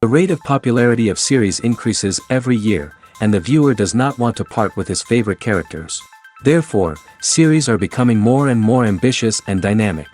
The rate of popularity of series increases every year, and the viewer does not want to part with his favorite characters. Therefore, series are becoming more and more ambitious and dynamic.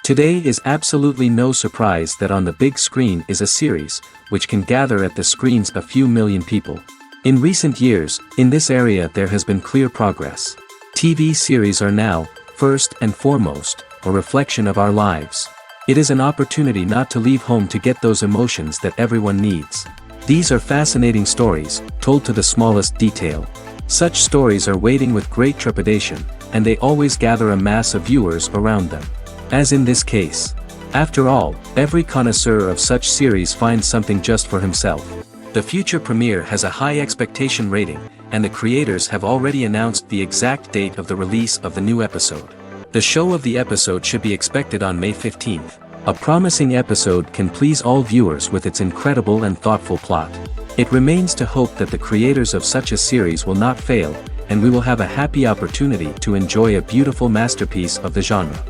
Today is absolutely no surprise that on the big screen is a series, which can gather at the screens a few million people. In recent years, in this area there has been clear progress. TV series are now, first and foremost, a reflection of our lives. It is an opportunity not to leave home to get those emotions that everyone needs. These are fascinating stories, told to the smallest detail. Such stories are waiting with great trepidation, and they always gather a mass of viewers around them. As in this case. After all, every connoisseur of such series finds something just for himself. The future premiere has a high expectation rating, and the creators have already announced the exact date of the release of the new episode. The show of the episode should be expected on May 15th. A promising episode can please all viewers with its incredible and thoughtful plot. It remains to hope that the creators of such a series will not fail, and we will have a happy opportunity to enjoy a beautiful masterpiece of the genre.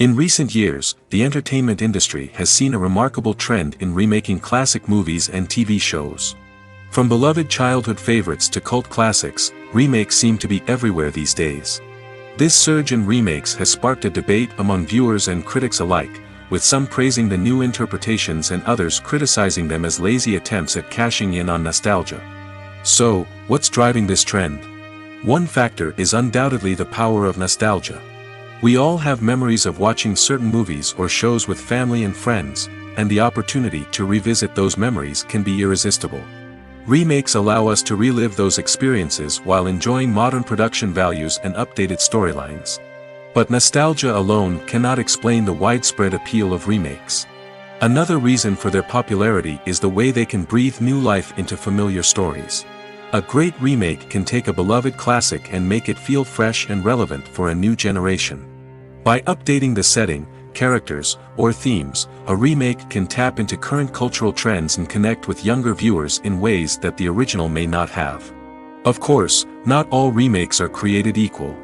In recent years, the entertainment industry has seen a remarkable trend in remaking classic movies and TV shows. From beloved childhood favorites to cult classics, remakes seem to be everywhere these days. This surge in remakes has sparked a debate among viewers and critics alike, with some praising the new interpretations and others criticizing them as lazy attempts at cashing in on nostalgia. So, what's driving this trend? One factor is undoubtedly the power of nostalgia. We all have memories of watching certain movies or shows with family and friends, and the opportunity to revisit those memories can be irresistible. Remakes allow us to relive those experiences while enjoying modern production values and updated storylines. But nostalgia alone cannot explain the widespread appeal of remakes. Another reason for their popularity is the way they can breathe new life into familiar stories. A great remake can take a beloved classic and make it feel fresh and relevant for a new generation. By updating the setting, characters, or themes, a remake can tap into current cultural trends and connect with younger viewers in ways that the original may not have. Of course, not all remakes are created equal.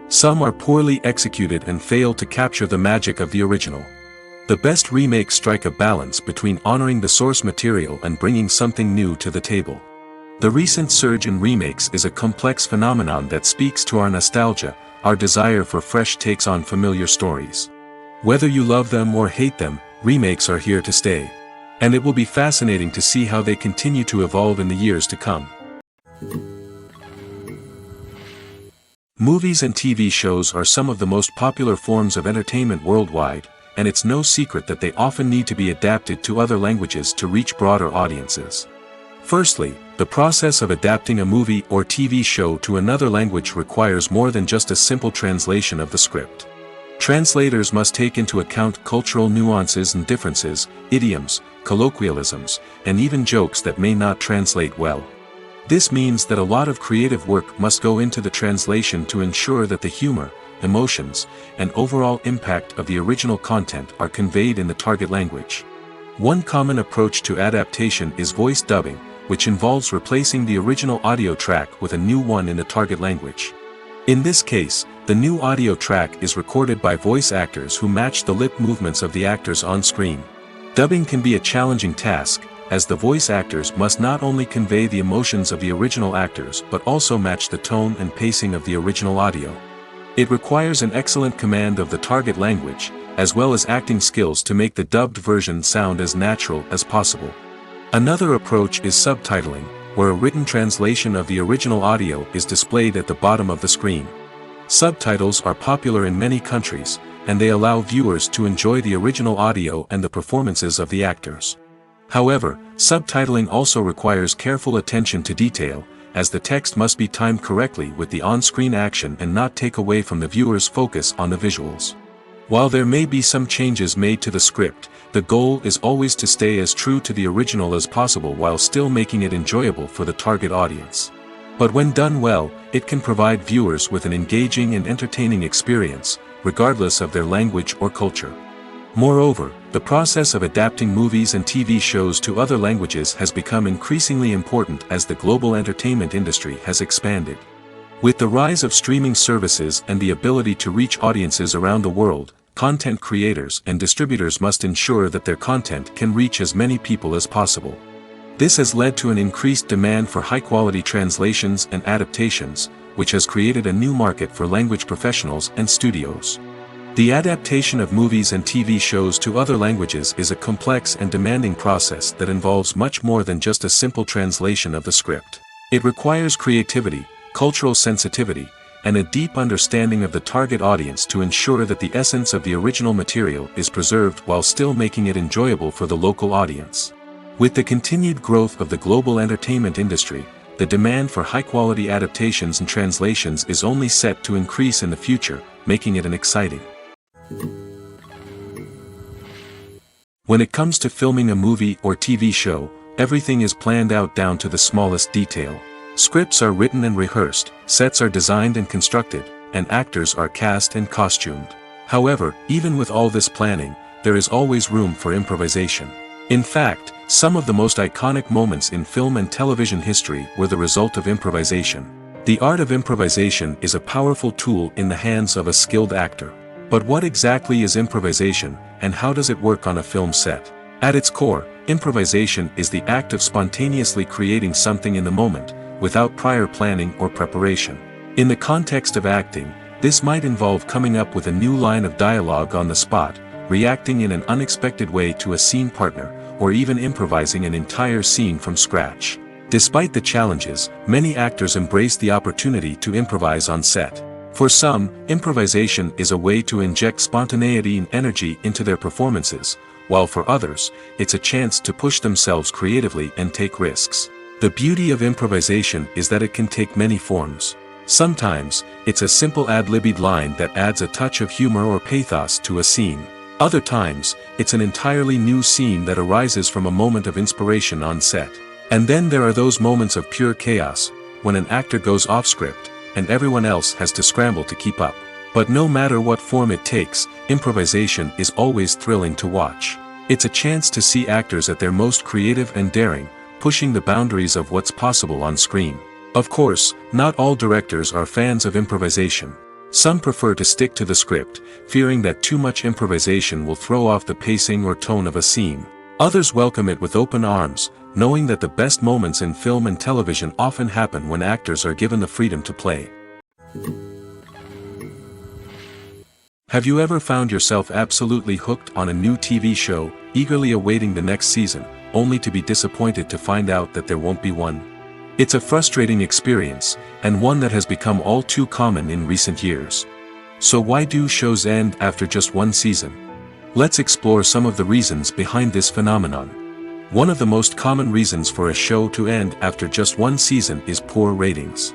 Some are poorly executed and fail to capture the magic of the original. The best remakes strike a balance between honoring the source material and bringing something new to the table. The recent surge in remakes is a complex phenomenon that speaks to our nostalgia, our desire for fresh takes on familiar stories. Whether you love them or hate them, remakes are here to stay. And it will be fascinating to see how they continue to evolve in the years to come. Movies and TV shows are some of the most popular forms of entertainment worldwide, and it's no secret that they often need to be adapted to other languages to reach broader audiences. Firstly, the process of adapting a movie or TV show to another language requires more than just a simple translation of the script. Translators must take into account cultural nuances and differences, idioms, colloquialisms, and even jokes that may not translate well. This means that a lot of creative work must go into the translation to ensure that the humor, emotions, and overall impact of the original content are conveyed in the target language. One common approach to adaptation is voice dubbing, which involves replacing the original audio track with a new one in the target language. In this case, the new audio track is recorded by voice actors who match the lip movements of the actors on screen. Dubbing can be a challenging task, as the voice actors must not only convey the emotions of the original actors but also match the tone and pacing of the original audio. It requires an excellent command of the target language, as well as acting skills to make the dubbed version sound as natural as possible. Another approach is subtitling, where a written translation of the original audio is displayed at the bottom of the screen. Subtitles are popular in many countries, and they allow viewers to enjoy the original audio and the performances of the actors. However, subtitling also requires careful attention to detail, as the text must be timed correctly with the on-screen action and not take away from the viewer's focus on the visuals. While there may be some changes made to the script, the goal is always to stay as true to the original as possible while still making it enjoyable for the target audience. But when done well, it can provide viewers with an engaging and entertaining experience, regardless of their language or culture. Moreover, the process of adapting movies and TV shows to other languages has become increasingly important as the global entertainment industry has expanded. With the rise of streaming services and the ability to reach audiences around the world, content creators and distributors must ensure that their content can reach as many people as possible. This has led to an increased demand for high-quality translations and adaptations, which has created a new market for language professionals and studios. The adaptation of movies and TV shows to other languages is a complex and demanding process that involves much more than just a simple translation of the script. It requires creativity, cultural sensitivity, and a deep understanding of the target audience to ensure that the essence of the original material is preserved while still making it enjoyable for the local audience. With the continued growth of the global entertainment industry, the demand for high-quality adaptations and translations is only set to increase in the future, making it an exciting. When it comes to filming a movie or TV show, everything is planned out down to the smallest detail. Scripts are written and rehearsed, sets are designed and constructed, and actors are cast and costumed. However, even with all this planning, there is always room for improvisation. In fact, some of the most iconic moments in film and television history were the result of improvisation. The art of improvisation is a powerful tool in the hands of a skilled actor. But what exactly is improvisation, and how does it work on a film set? At its core, improvisation is the act of spontaneously creating something in the moment, without prior planning or preparation. In the context of acting, this might involve coming up with a new line of dialogue on the spot, reacting in an unexpected way to a scene partner, or even improvising an entire scene from scratch. Despite the challenges, many actors embrace the opportunity to improvise on set. For some, improvisation is a way to inject spontaneity and energy into their performances, while for others, it's a chance to push themselves creatively and take risks. The beauty of improvisation is that it can take many forms. Sometimes, it's a simple ad-libbed line that adds a touch of humor or pathos to a scene. Other times, it's an entirely new scene that arises from a moment of inspiration on set. And then there are those moments of pure chaos, when an actor goes off script, and everyone else has to scramble to keep up. But no matter what form it takes, improvisation is always thrilling to watch. It's a chance to see actors at their most creative and daring, pushing the boundaries of what's possible on screen. Of course, not all directors are fans of improvisation. Some prefer to stick to the script, fearing that too much improvisation will throw off the pacing or tone of a scene. Others welcome it with open arms, knowing that the best moments in film and television often happen when actors are given the freedom to play. Have you ever found yourself absolutely hooked on a new TV show, eagerly awaiting the next season, only to be disappointed to find out that there won't be one? It's a frustrating experience, and one that has become all too common in recent years. So why do shows end after just one season? Let's explore some of the reasons behind this phenomenon. One of the most common reasons for a show to end after just one season is poor ratings.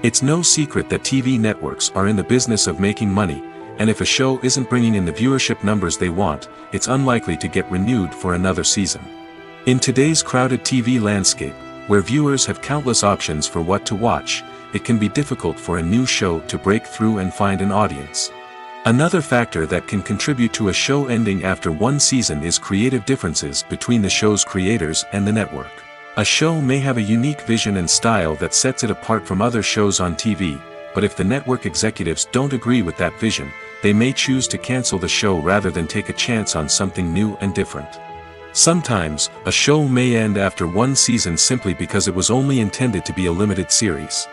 It's no secret that TV networks are in the business of making money, and if a show isn't bringing in the viewership numbers they want, it's unlikely to get renewed for another season. In today's crowded TV landscape, where viewers have countless options for what to watch, it can be difficult for a new show to break through and find an audience. Another factor that can contribute to a show ending after one season is creative differences between the show's creators and the network. A show may have a unique vision and style that sets it apart from other shows on TV, but if the network executives don't agree with that vision, they may choose to cancel the show rather than take a chance on something new and different. Sometimes, a show may end after one season simply because it was only intended to be a limited series.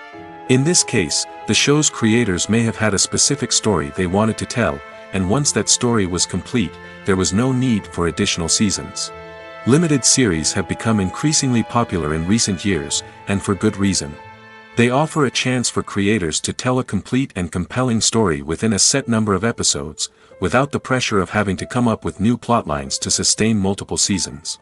In this case, the show's creators may have had a specific story they wanted to tell, and once that story was complete, there was no need for additional seasons. Limited series have become increasingly popular in recent years, and for good reason. They offer a chance for creators to tell a complete and compelling story within a set number of episodes, without the pressure of having to come up with new plotlines to sustain multiple seasons.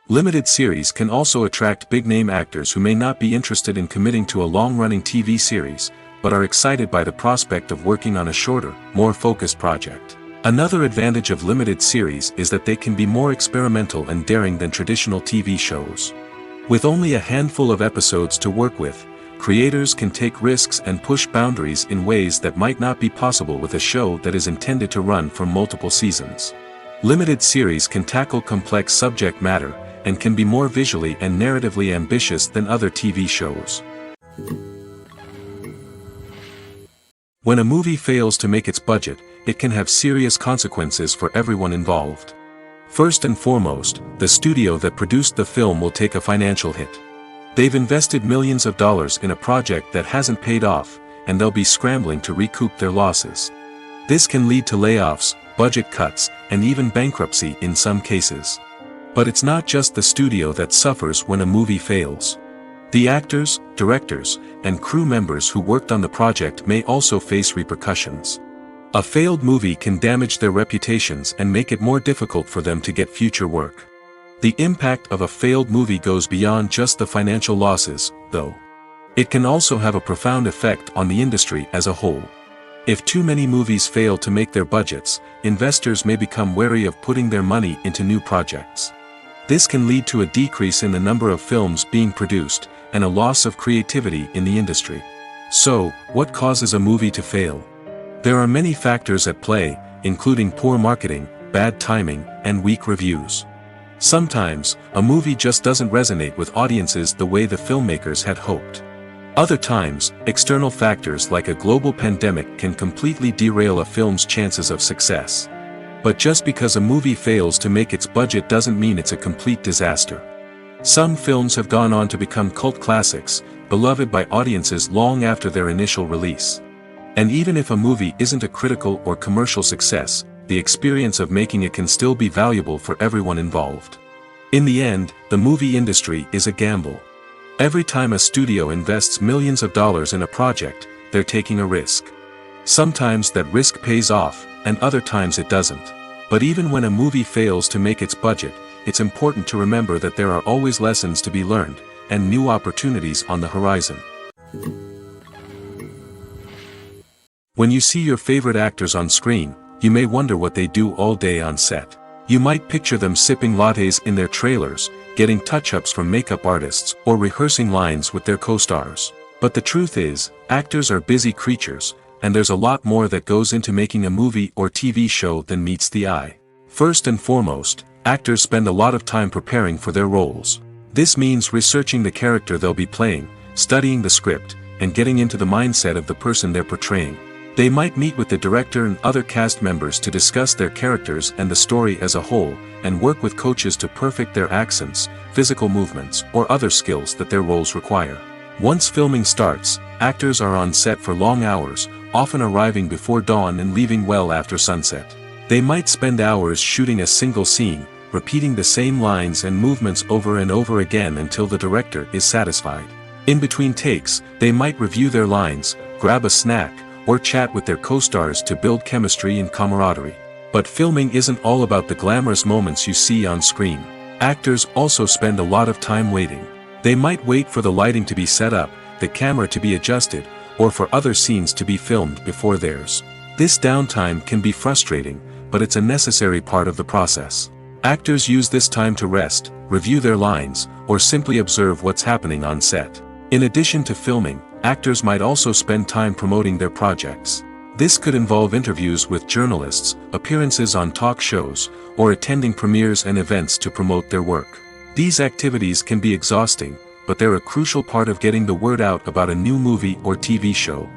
Limited series can also attract big-name actors who may not be interested in committing to a long-running TV series, but are excited by the prospect of working on a shorter, more focused project. Another advantage of limited series is that they can be more experimental and daring than traditional TV shows. With only a handful of episodes to work with, creators can take risks and push boundaries in ways that might not be possible with a show that is intended to run for multiple seasons. Limited series can tackle complex subject matter, and can be more visually and narratively ambitious than other TV shows. When a movie fails to make its budget, it can have serious consequences for everyone involved. First and foremost, the studio that produced the film will take a financial hit. They've invested millions of dollars in a project that hasn't paid off, and they'll be scrambling to recoup their losses. This can lead to layoffs, budget cuts, and even bankruptcy in some cases. But it's not just the studio that suffers when a movie fails. The actors, directors, and crew members who worked on the project may also face repercussions. A failed movie can damage their reputations and make it more difficult for them to get future work. The impact of a failed movie goes beyond just the financial losses, though. It can also have a profound effect on the industry as a whole. If too many movies fail to make their budgets, investors may become wary of putting their money into new projects. This can lead to a decrease in the number of films being produced, and a loss of creativity in the industry. So, what causes a movie to fail? There are many factors at play, including poor marketing, bad timing, and weak reviews. Sometimes, a movie just doesn't resonate with audiences the way the filmmakers had hoped. Other times, external factors like a global pandemic can completely derail a film's chances of success. But just because a movie fails to make its budget doesn't mean it's a complete disaster. Some films have gone on to become cult classics, beloved by audiences long after their initial release. And even if a movie isn't a critical or commercial success, the experience of making it can still be valuable for everyone involved. In the end, the movie industry is a gamble. Every time a studio invests millions of dollars in a project, they're taking a risk. Sometimes that risk pays off, and other times it doesn't. But even when a movie fails to make its budget, it's important to remember that there are always lessons to be learned, and new opportunities on the horizon. When you see your favorite actors on screen, you may wonder what they do all day on set. You might picture them sipping lattes in their trailers, getting touch-ups from makeup artists, or rehearsing lines with their co-stars. But the truth is, actors are busy creatures, and there's a lot more that goes into making a movie or TV show than meets the eye. First and foremost, actors spend a lot of time preparing for their roles. This means researching the character they'll be playing, studying the script, and getting into the mindset of the person they're portraying. They might meet with the director and other cast members to discuss their characters and the story as a whole, and work with coaches to perfect their accents, physical movements, or other skills that their roles require. Once filming starts, actors are on set for long hours, often arriving before dawn and leaving well after sunset. They might spend hours shooting a single scene, repeating the same lines and movements over and over again until the director is satisfied. In between takes, they might review their lines, grab a snack, or chat with their co-stars to build chemistry and camaraderie. But filming isn't all about the glamorous moments you see on screen. Actors also spend a lot of time waiting. They might wait for the lighting to be set up, the camera to be adjusted, or for other scenes to be filmed before theirs. This downtime can be frustrating, but it's a necessary part of the process. Actors use this time to rest, review their lines, or simply observe what's happening on set. In addition to filming, actors might also spend time promoting their projects. This could involve interviews with journalists, appearances on talk shows, or attending premieres and events to promote their work. These activities can be exhausting, but they're a crucial part of getting the word out about a new movie or TV show.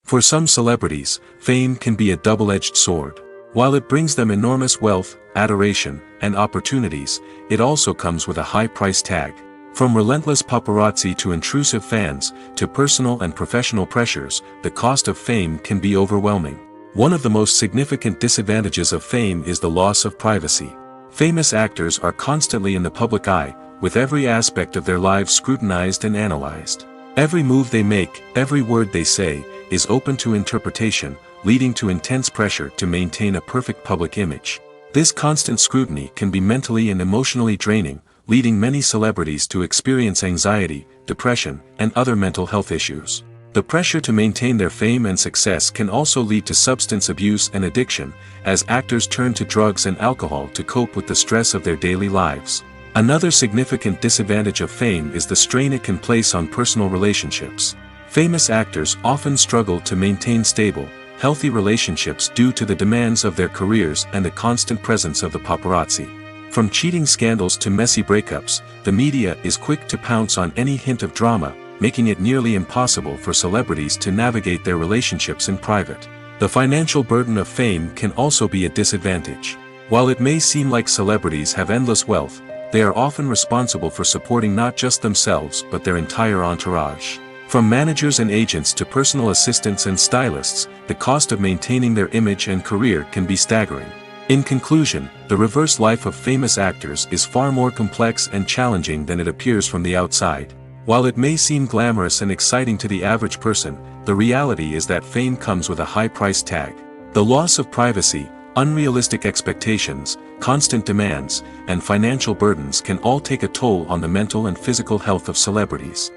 For some celebrities, fame can be a double-edged sword. While it brings them enormous wealth, adoration, and opportunities, it also comes with a high price tag. From relentless paparazzi to intrusive fans, to personal and professional pressures, the cost of fame can be overwhelming. One of the most significant disadvantages of fame is the loss of privacy. Famous actors are constantly in the public eye, with every aspect of their lives scrutinized and analyzed. Every move they make, every word they say, is open to interpretation, leading to intense pressure to maintain a perfect public image. This constant scrutiny can be mentally and emotionally draining, leading many celebrities to experience anxiety, depression, and other mental health issues. The pressure to maintain their fame and success can also lead to substance abuse and addiction, as actors turn to drugs and alcohol to cope with the stress of their daily lives. Another significant disadvantage of fame is the strain it can place on personal relationships. Famous actors often struggle to maintain stable, healthy relationships due to the demands of their careers and the constant presence of the paparazzi. From cheating scandals to messy breakups, the media is quick to pounce on any hint of drama, making it nearly impossible for celebrities to navigate their relationships in private. The financial burden of fame can also be a disadvantage. While it may seem like celebrities have endless wealth, they are often responsible for supporting not just themselves but their entire entourage. From managers and agents to personal assistants and stylists, the cost of maintaining their image and career can be staggering. In conclusion, the reverse life of famous actors is far more complex and challenging than it appears from the outside. While it may seem glamorous and exciting to the average person, the reality is that fame comes with a high price tag. The loss of privacy, unrealistic expectations, constant demands, and financial burdens can all take a toll on the mental and physical health of celebrities.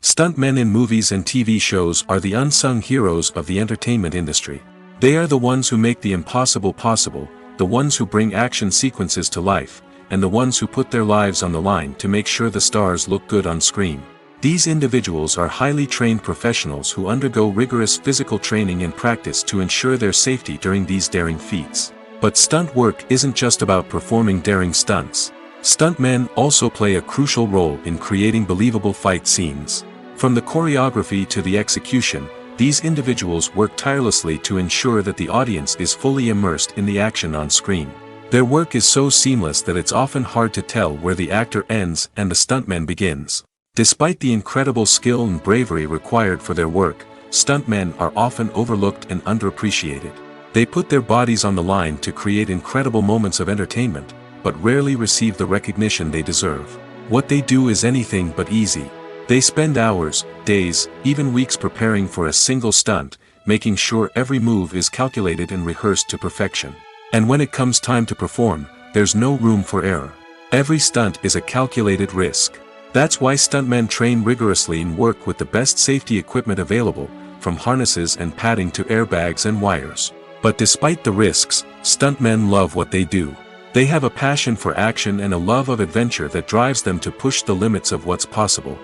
Stuntmen in movies and TV shows are the unsung heroes of the entertainment industry. They are the ones who make the impossible possible, the ones who bring action sequences to life, and the ones who put their lives on the line to make sure the stars look good on screen. These individuals are highly trained professionals who undergo rigorous physical training and practice to ensure their safety during these daring feats. But stunt work isn't just about performing daring stunts. Stuntmen also play a crucial role in creating believable fight scenes. From the choreography to the execution, these individuals work tirelessly to ensure that the audience is fully immersed in the action on screen. Their work is so seamless that it's often hard to tell where the actor ends and the stuntman begins. Despite the incredible skill and bravery required for their work, stuntmen are often overlooked and underappreciated. They put their bodies on the line to create incredible moments of entertainment, but rarely receive the recognition they deserve. What they do is anything but easy. They spend hours, days, even weeks preparing for a single stunt, making sure every move is calculated and rehearsed to perfection. And when it comes time to perform, there's no room for error. Every stunt is a calculated risk. That's why stuntmen train rigorously and work with the best safety equipment available, from harnesses and padding to airbags and wires. But despite the risks, stuntmen love what they do. They have a passion for action and a love of adventure that drives them to push the limits of what's possible.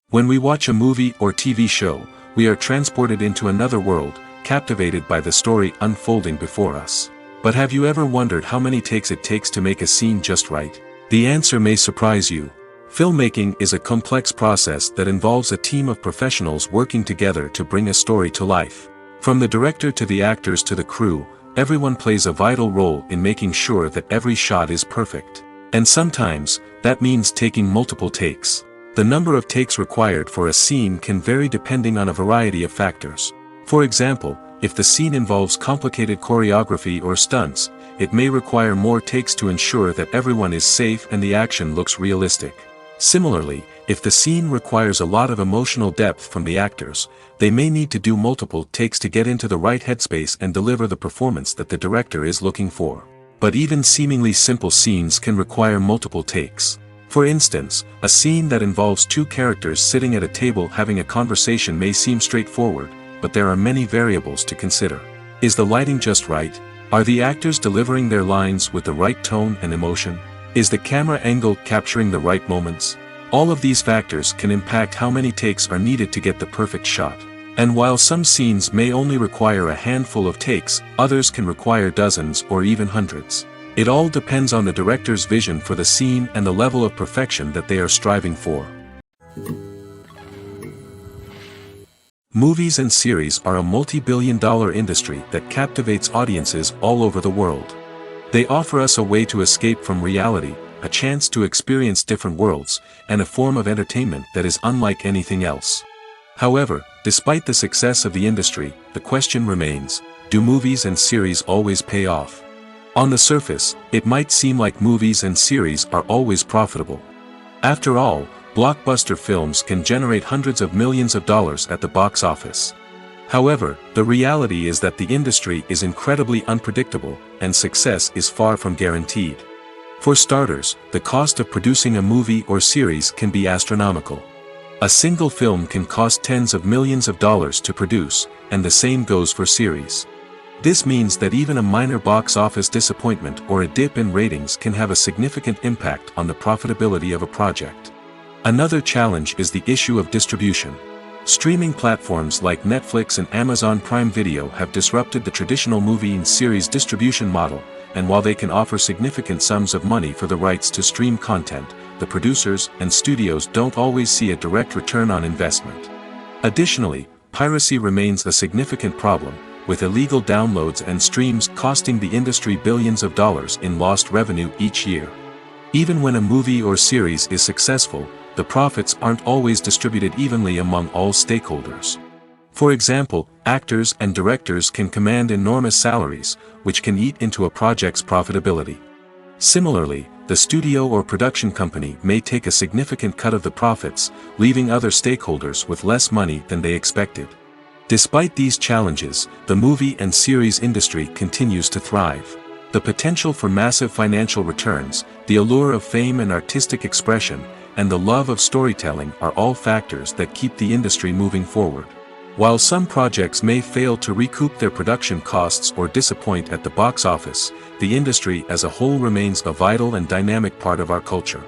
When we watch a movie or TV show, we are transported into another world, captivated by the story unfolding before us. But have you ever wondered how many takes it takes to make a scene just right? The answer may surprise you. Filmmaking is a complex process that involves a team of professionals working together to bring a story to life. From the director to the actors to the crew, everyone plays a vital role in making sure that every shot is perfect. And sometimes, that means taking multiple takes. The number of takes required for a scene can vary depending on a variety of factors. For example, if the scene involves complicated choreography or stunts, it may require more takes to ensure that everyone is safe and the action looks realistic. Similarly, if the scene requires a lot of emotional depth from the actors, they may need to do multiple takes to get into the right headspace and deliver the performance that the director is looking for. But even seemingly simple scenes can require multiple takes. For instance, a scene that involves two characters sitting at a table having a conversation may seem straightforward, but there are many variables to consider. Is the lighting just right? Are the actors delivering their lines with the right tone and emotion? Is the camera angle capturing the right moments? All of these factors can impact how many takes are needed to get the perfect shot. And while some scenes may only require a handful of takes, others can require dozens or even hundreds. It all depends on the director's vision for the scene and the level of perfection that they are striving for. Movies and series are a multi-billion-dollar industry that captivates audiences all over the world. They offer us a way to escape from reality, a chance to experience different worlds, and a form of entertainment that is unlike anything else. However, despite the success of the industry, the question remains, do movies and series always pay off? On the surface, it might seem like movies and series are always profitable. After all, blockbuster films can generate hundreds of millions of dollars at the box office. However, the reality is that the industry is incredibly unpredictable, and success is far from guaranteed. For starters, the cost of producing a movie or series can be astronomical. A single film can cost tens of millions of dollars to produce, and the same goes for series. This means that even a minor box office disappointment or a dip in ratings can have a significant impact on the profitability of a project. Another challenge is the issue of distribution. Streaming platforms like Netflix and Amazon Prime Video have disrupted the traditional movie and series distribution model, and while they can offer significant sums of money for the rights to stream content, the producers and studios don't always see a direct return on investment. Additionally, piracy remains a significant problem, with illegal downloads and streams costing the industry billions of dollars in lost revenue each year. Even when a movie or series is successful, the profits aren't always distributed evenly among all stakeholders. For example, actors and directors can command enormous salaries, which can eat into a project's profitability. Similarly, the studio or production company may take a significant cut of the profits, leaving other stakeholders with less money than they expected. Despite these challenges, the movie and series industry continues to thrive. The potential for massive financial returns, the allure of fame and artistic expression, and the love of storytelling are all factors that keep the industry moving forward. While some projects may fail to recoup their production costs or disappoint at the box office, the industry as a whole remains a vital and dynamic part of our culture.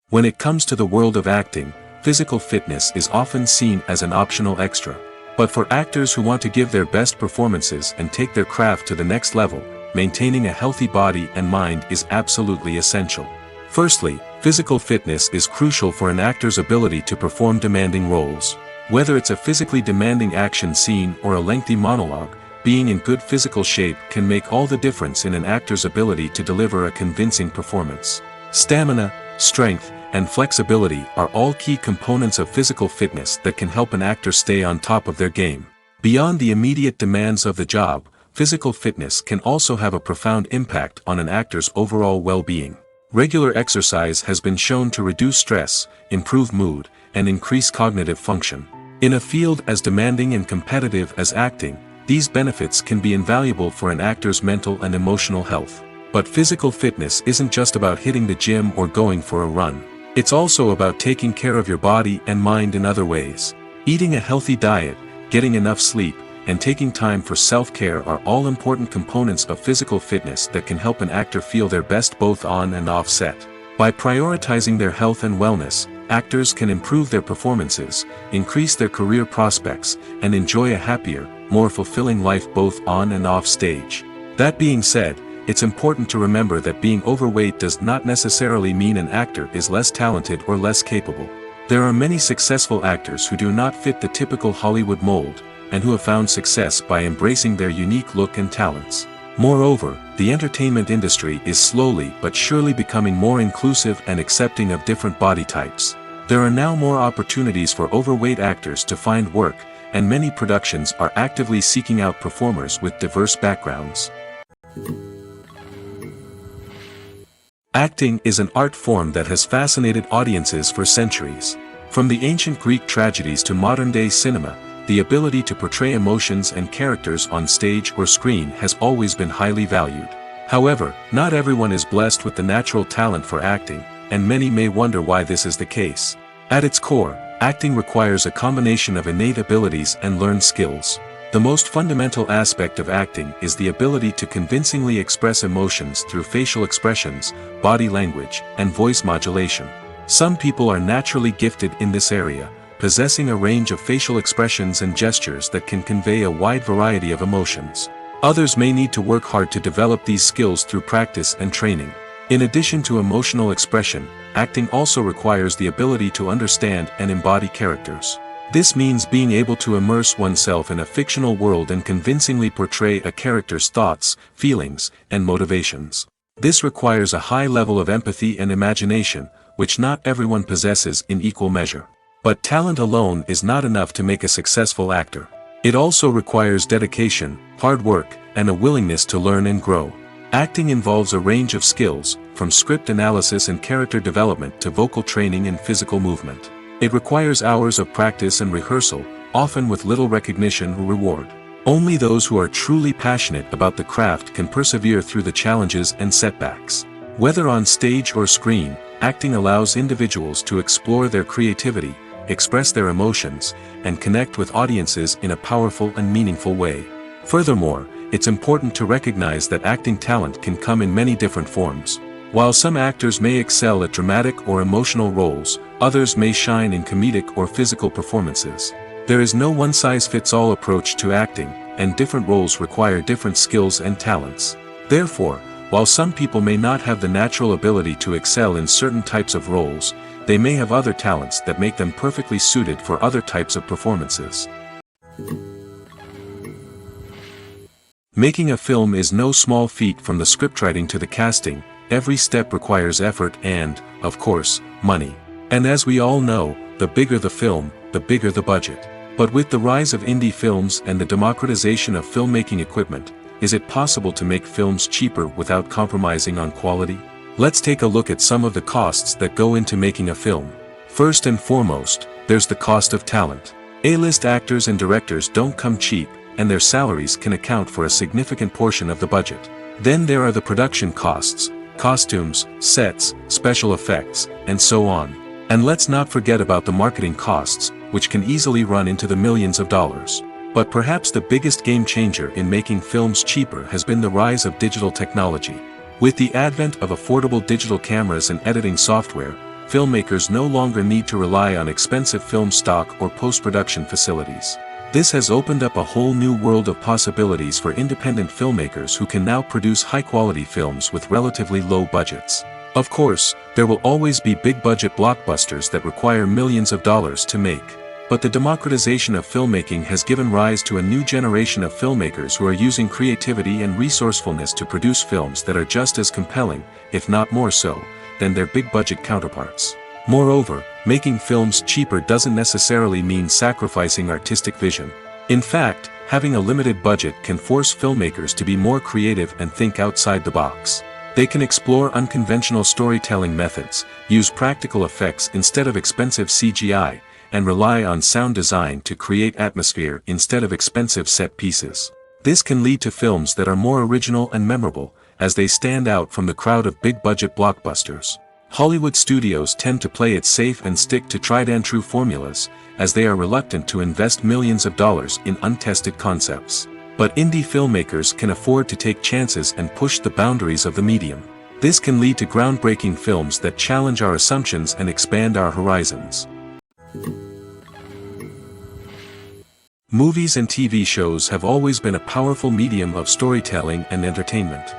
When it comes to the world of acting, physical fitness is often seen as an optional extra. But for actors who want to give their best performances and take their craft to the next level, maintaining a healthy body and mind is absolutely essential. Firstly, physical fitness is crucial for an actor's ability to perform demanding roles. Whether it's a physically demanding action scene or a lengthy monologue, being in good physical shape can make all the difference in an actor's ability to deliver a convincing performance. Stamina, strength, and flexibility are all key components of physical fitness that can help an actor stay on top of their game. Beyond the immediate demands of the job, physical fitness can also have a profound impact on an actor's overall well-being. Regular exercise has been shown to reduce stress, improve mood, and increase cognitive function. In a field as demanding and competitive as acting, these benefits can be invaluable for an actor's mental and emotional health. But physical fitness isn't just about hitting the gym or going for a run. It's also about taking care of your body and mind in other ways. Eating a healthy diet, getting enough sleep, and taking time for self-care are all important components of physical fitness that can help an actor feel their best both on and off set. By prioritizing their health and wellness, actors can improve their performances, increase their career prospects, and enjoy a happier, more fulfilling life both on and off stage. That being said, it's important to remember that being overweight does not necessarily mean an actor is less talented or less capable. There are many successful actors who do not fit the typical Hollywood mold, and who have found success by embracing their unique look and talents. Moreover, the entertainment industry is slowly but surely becoming more inclusive and accepting of different body types. There are now more opportunities for overweight actors to find work, and many productions are actively seeking out performers with diverse backgrounds. Acting is an art form that has fascinated audiences for centuries. From the ancient Greek tragedies to modern-day cinema, the ability to portray emotions and characters on stage or screen has always been highly valued. However, not everyone is blessed with the natural talent for acting, and many may wonder why this is the case. At its core, acting requires a combination of innate abilities and learned skills. The most fundamental aspect of acting is the ability to convincingly express emotions through facial expressions, body language, and voice modulation. Some people are naturally gifted in this area, possessing a range of facial expressions and gestures that can convey a wide variety of emotions. Others may need to work hard to develop these skills through practice and training. In addition to emotional expression, acting also requires the ability to understand and embody characters. This means being able to immerse oneself in a fictional world and convincingly portray a character's thoughts, feelings, and motivations. This requires a high level of empathy and imagination, which not everyone possesses in equal measure. But talent alone is not enough to make a successful actor. It also requires dedication, hard work, and a willingness to learn and grow. Acting involves a range of skills, from script analysis and character development to vocal training and physical movement. It requires hours of practice and rehearsal, often with little recognition or reward. Only those who are truly passionate about the craft can persevere through the challenges and setbacks. Whether on stage or screen, acting allows individuals to explore their creativity, express their emotions, and connect with audiences in a powerful and meaningful way. Furthermore, it's important to recognize that acting talent can come in many different forms. While some actors may excel at dramatic or emotional roles, others may shine in comedic or physical performances. There is no one-size-fits-all approach to acting, and different roles require different skills and talents. Therefore, while some people may not have the natural ability to excel in certain types of roles, they may have other talents that make them perfectly suited for other types of performances. Making a film is no small feat. From the scriptwriting to the casting, every step requires effort and, of course, money. And as we all know, the bigger the film, the bigger the budget. But with the rise of indie films and the democratization of filmmaking equipment, is it possible to make films cheaper without compromising on quality? Let's take a look at some of the costs that go into making a film. First and foremost, there's the cost of talent. A-list actors and directors don't come cheap, and their salaries can account for a significant portion of the budget. Then there are the production costs, costumes, sets, special effects, and so on. And let's not forget about the marketing costs, which can easily run into the millions of dollars. But perhaps the biggest game changer in making films cheaper has been the rise of digital technology. With the advent of affordable digital cameras and editing software, filmmakers no longer need to rely on expensive film stock or post-production facilities. This has opened up a whole new world of possibilities for independent filmmakers who can now produce high-quality films with relatively low budgets. Of course, there will always be big-budget blockbusters that require millions of dollars to make. But the democratization of filmmaking has given rise to a new generation of filmmakers who are using creativity and resourcefulness to produce films that are just as compelling, if not more so, than their big-budget counterparts. Moreover, making films cheaper doesn't necessarily mean sacrificing artistic vision. In fact, having a limited budget can force filmmakers to be more creative and think outside the box. They can explore unconventional storytelling methods, use practical effects instead of expensive CGI, and rely on sound design to create atmosphere instead of expensive set pieces. This can lead to films that are more original and memorable, as they stand out from the crowd of big-budget blockbusters. Hollywood studios tend to play it safe and stick to tried-and-true formulas, as they are reluctant to invest millions of dollars in untested concepts. But indie filmmakers can afford to take chances and push the boundaries of the medium. This can lead to groundbreaking films that challenge our assumptions and expand our horizons. Movies and TV shows have always been a powerful medium of storytelling and entertainment.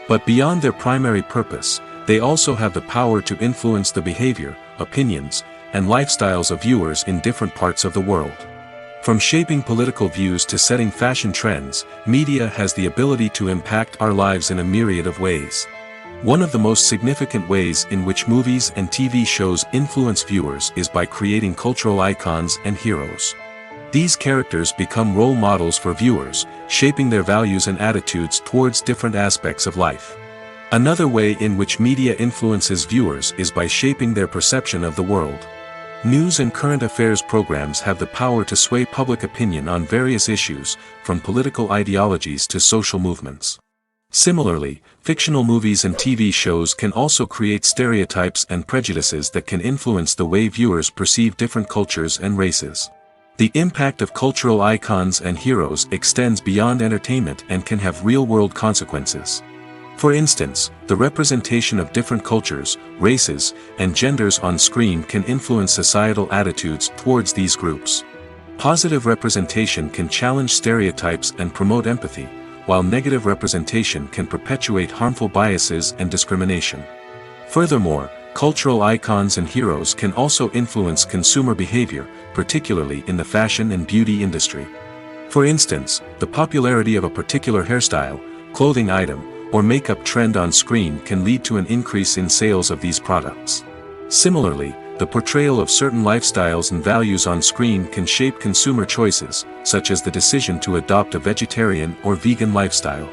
But beyond their primary purpose, they also have the power to influence the behavior, opinions, and lifestyles of viewers in different parts of the world. From shaping political views to setting fashion trends, media has the ability to impact our lives in a myriad of ways. One of the most significant ways in which movies and TV shows influence viewers is by creating cultural icons and heroes. These characters become role models for viewers, shaping their values and attitudes towards different aspects of life. Another way in which media influences viewers is by shaping their perception of the world. News and current affairs programs have the power to sway public opinion on various issues, from political ideologies to social movements. Similarly, fictional movies and TV shows can also create stereotypes and prejudices that can influence the way viewers perceive different cultures and races. The impact of cultural icons and heroes extends beyond entertainment and can have real-world consequences. For instance, the representation of different cultures, races, and genders on screen can influence societal attitudes towards these groups. Positive representation can challenge stereotypes and promote empathy, while negative representation can perpetuate harmful biases and discrimination. Furthermore, cultural icons and heroes can also influence consumer behavior, particularly in the fashion and beauty industry. For instance, the popularity of a particular hairstyle, clothing item, or makeup trend on screen can lead to an increase in sales of these products. Similarly, the portrayal of certain lifestyles and values on screen can shape consumer choices, such as the decision to adopt a vegetarian or vegan lifestyle.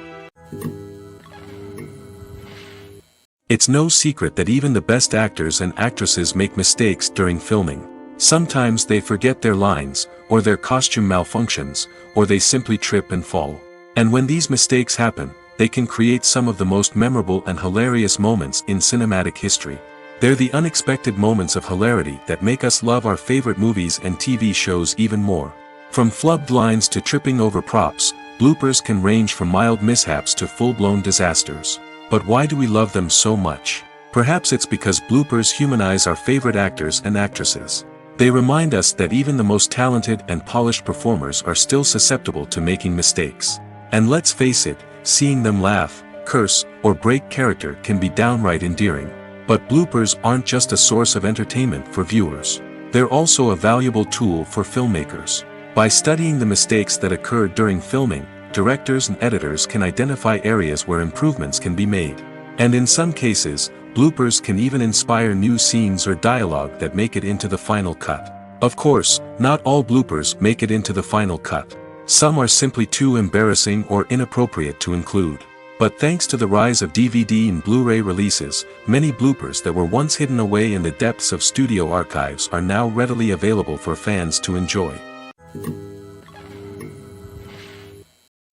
It's no secret that even the best actors and actresses make mistakes during filming. Sometimes they forget their lines, or their costume malfunctions, or they simply trip and fall. And when these mistakes happen, they can create some of the most memorable and hilarious moments in cinematic history. They're the unexpected moments of hilarity that make us love our favorite movies and TV shows even more. From flubbed lines to tripping over props, bloopers can range from mild mishaps to full-blown disasters. But why do we love them so much? Perhaps it's because bloopers humanize our favorite actors and actresses. They remind us that even the most talented and polished performers are still susceptible to making mistakes. And let's face it, seeing them laugh, curse, or break character can be downright endearing. But bloopers aren't just a source of entertainment for viewers. They're also a valuable tool for filmmakers. By studying the mistakes that occurred during filming, directors and editors can identify areas where improvements can be made. And in some cases, bloopers can even inspire new scenes or dialogue that make it into the final cut. Of course, not all bloopers make it into the final cut. Some are simply too embarrassing or inappropriate to include. But thanks to the rise of DVD and Blu-ray releases, many bloopers that were once hidden away in the depths of studio archives are now readily available for fans to enjoy.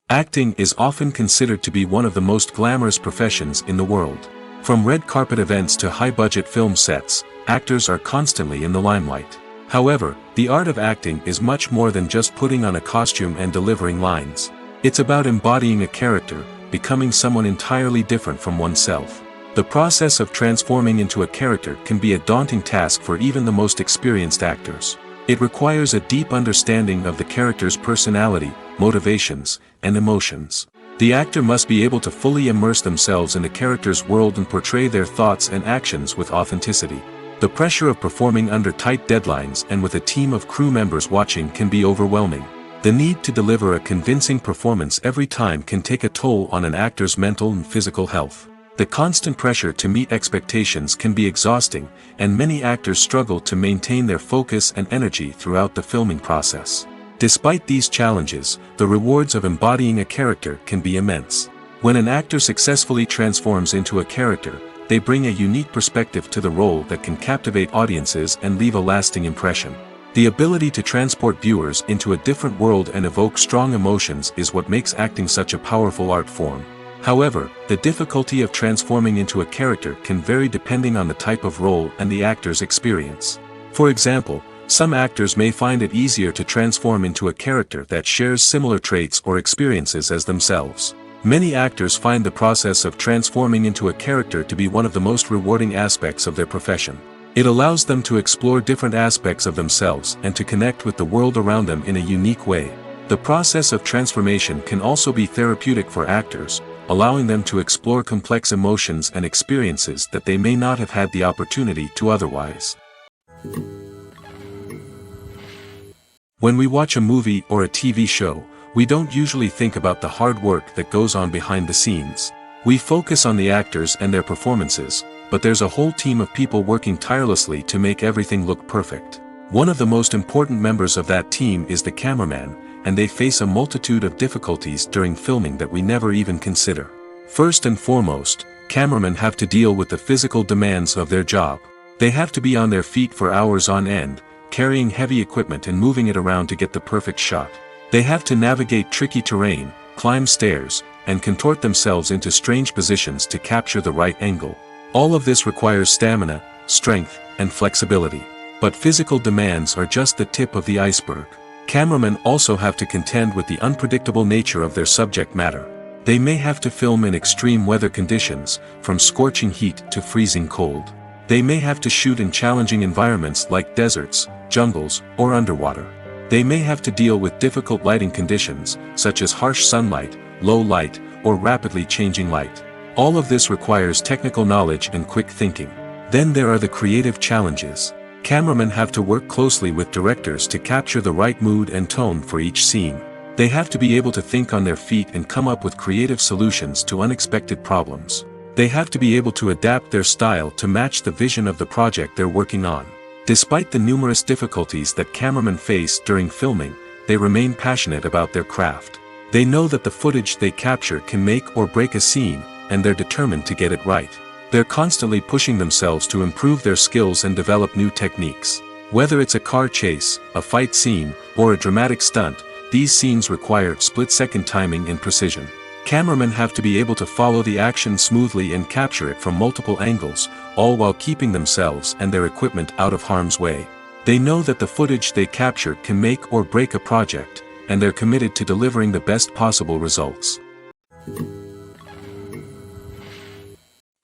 Acting is often considered to be one of the most glamorous professions in the world. From red carpet events to high-budget film sets, actors are constantly in the limelight. However, the art of acting is much more than just putting on a costume and delivering lines. It's about embodying a character, becoming someone entirely different from oneself. The process of transforming into a character can be a daunting task for even the most experienced actors. It requires a deep understanding of the character's personality, motivations, and emotions. The actor must be able to fully immerse themselves in the character's world and portray their thoughts and actions with authenticity. The pressure of performing under tight deadlines and with a team of crew members watching can be overwhelming. The need to deliver a convincing performance every time can take a toll on an actor's mental and physical health. The constant pressure to meet expectations can be exhausting, and many actors struggle to maintain their focus and energy throughout the filming process. Despite these challenges, the rewards of embodying a character can be immense. When an actor successfully transforms into a character, they bring a unique perspective to the role that can captivate audiences and leave a lasting impression. The ability to transport viewers into a different world and evoke strong emotions is what makes acting such a powerful art form. However, the difficulty of transforming into a character can vary depending on the type of role and the actor's experience. For example, some actors may find it easier to transform into a character that shares similar traits or experiences as themselves. Many actors find the process of transforming into a character to be one of the most rewarding aspects of their profession. It allows them to explore different aspects of themselves and to connect with the world around them in a unique way. The process of transformation can also be therapeutic for actors, allowing them to explore complex emotions and experiences that they may not have had the opportunity to otherwise. When we watch a movie or a TV show, we don't usually think about the hard work that goes on behind the scenes. We focus on the actors and their performances, but there's a whole team of people working tirelessly to make everything look perfect. One of the most important members of that team is the cameraman, and they face a multitude of difficulties during filming that we never even consider. First and foremost, cameramen have to deal with the physical demands of their job. They have to be on their feet for hours on end, carrying heavy equipment and moving it around to get the perfect shot. They have to navigate tricky terrain, climb stairs, and contort themselves into strange positions to capture the right angle. All of this requires stamina, strength, and flexibility. But physical demands are just the tip of the iceberg. Cameramen also have to contend with the unpredictable nature of their subject matter. They may have to film in extreme weather conditions, from scorching heat to freezing cold. They may have to shoot in challenging environments like deserts, jungles, or underwater. They may have to deal with difficult lighting conditions, such as harsh sunlight, low light, or rapidly changing light. All of this requires technical knowledge and quick thinking. Then there are the creative challenges. Cameramen have to work closely with directors to capture the right mood and tone for each scene. They have to be able to think on their feet and come up with creative solutions to unexpected problems. They have to be able to adapt their style to match the vision of the project they're working on. Despite the numerous difficulties that cameramen face during filming, they remain passionate about their craft. They know that the footage they capture can make or break a scene, and they're determined to get it right. They're constantly pushing themselves to improve their skills and develop new techniques. Whether it's a car chase, a fight scene, or a dramatic stunt, these scenes require split-second timing and precision. Cameramen have to be able to follow the action smoothly and capture it from multiple angles, all while keeping themselves and their equipment out of harm's way. They know that the footage they capture can make or break a project, and they're committed to delivering the best possible results.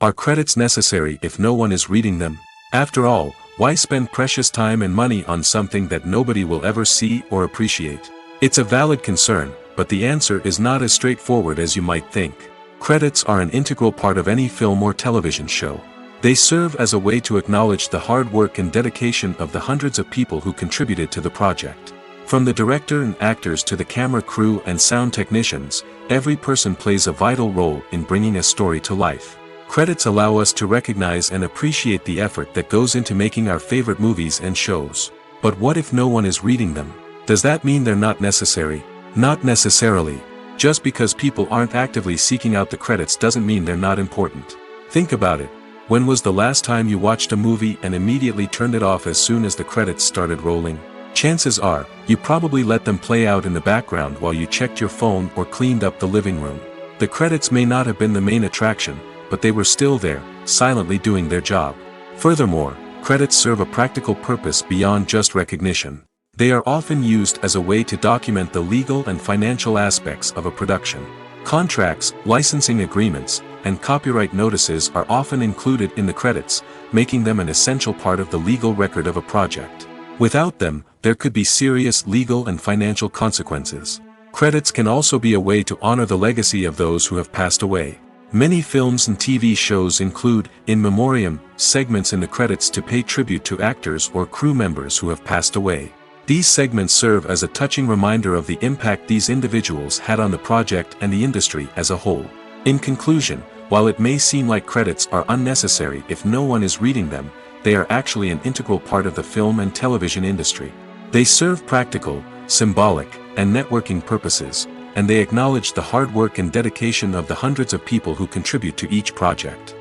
Are credits necessary if no one is reading them? After all, why spend precious time and money on something that nobody will ever see or appreciate? It's a valid concern, but the answer is not as straightforward as you might think. Credits are an integral part of any film or television show. They serve as a way to acknowledge the hard work and dedication of the hundreds of people who contributed to the project. From the director and actors to the camera crew and sound technicians, every person plays a vital role in bringing a story to life. Credits allow us to recognize and appreciate the effort that goes into making our favorite movies and shows. But what if no one is reading them? Does that mean they're not necessary? Not necessarily. Just because people aren't actively seeking out the credits doesn't mean they're not important. Think about it. When was the last time you watched a movie and immediately turned it off as soon as the credits started rolling? Chances are, you probably let them play out in the background while you checked your phone or cleaned up the living room. The credits may not have been the main attraction, but they were still there, silently doing their job. Furthermore, credits serve a practical purpose beyond just recognition. They are often used as a way to document the legal and financial aspects of a production. Contracts, licensing agreements, and copyright notices are often included in the credits, making them an essential part of the legal record of a project. Without them, there could be serious legal and financial consequences. Credits can also be a way to honor the legacy of those who have passed away. Many films and TV shows include, in memoriam, segments in the credits to pay tribute to actors or crew members who have passed away. These segments serve as a touching reminder of the impact these individuals had on the project and the industry as a whole. In conclusion, while it may seem like credits are unnecessary if no one is reading them, they are actually an integral part of the film and television industry. They serve practical, symbolic, and networking purposes, and they acknowledge the hard work and dedication of the hundreds of people who contribute to each project.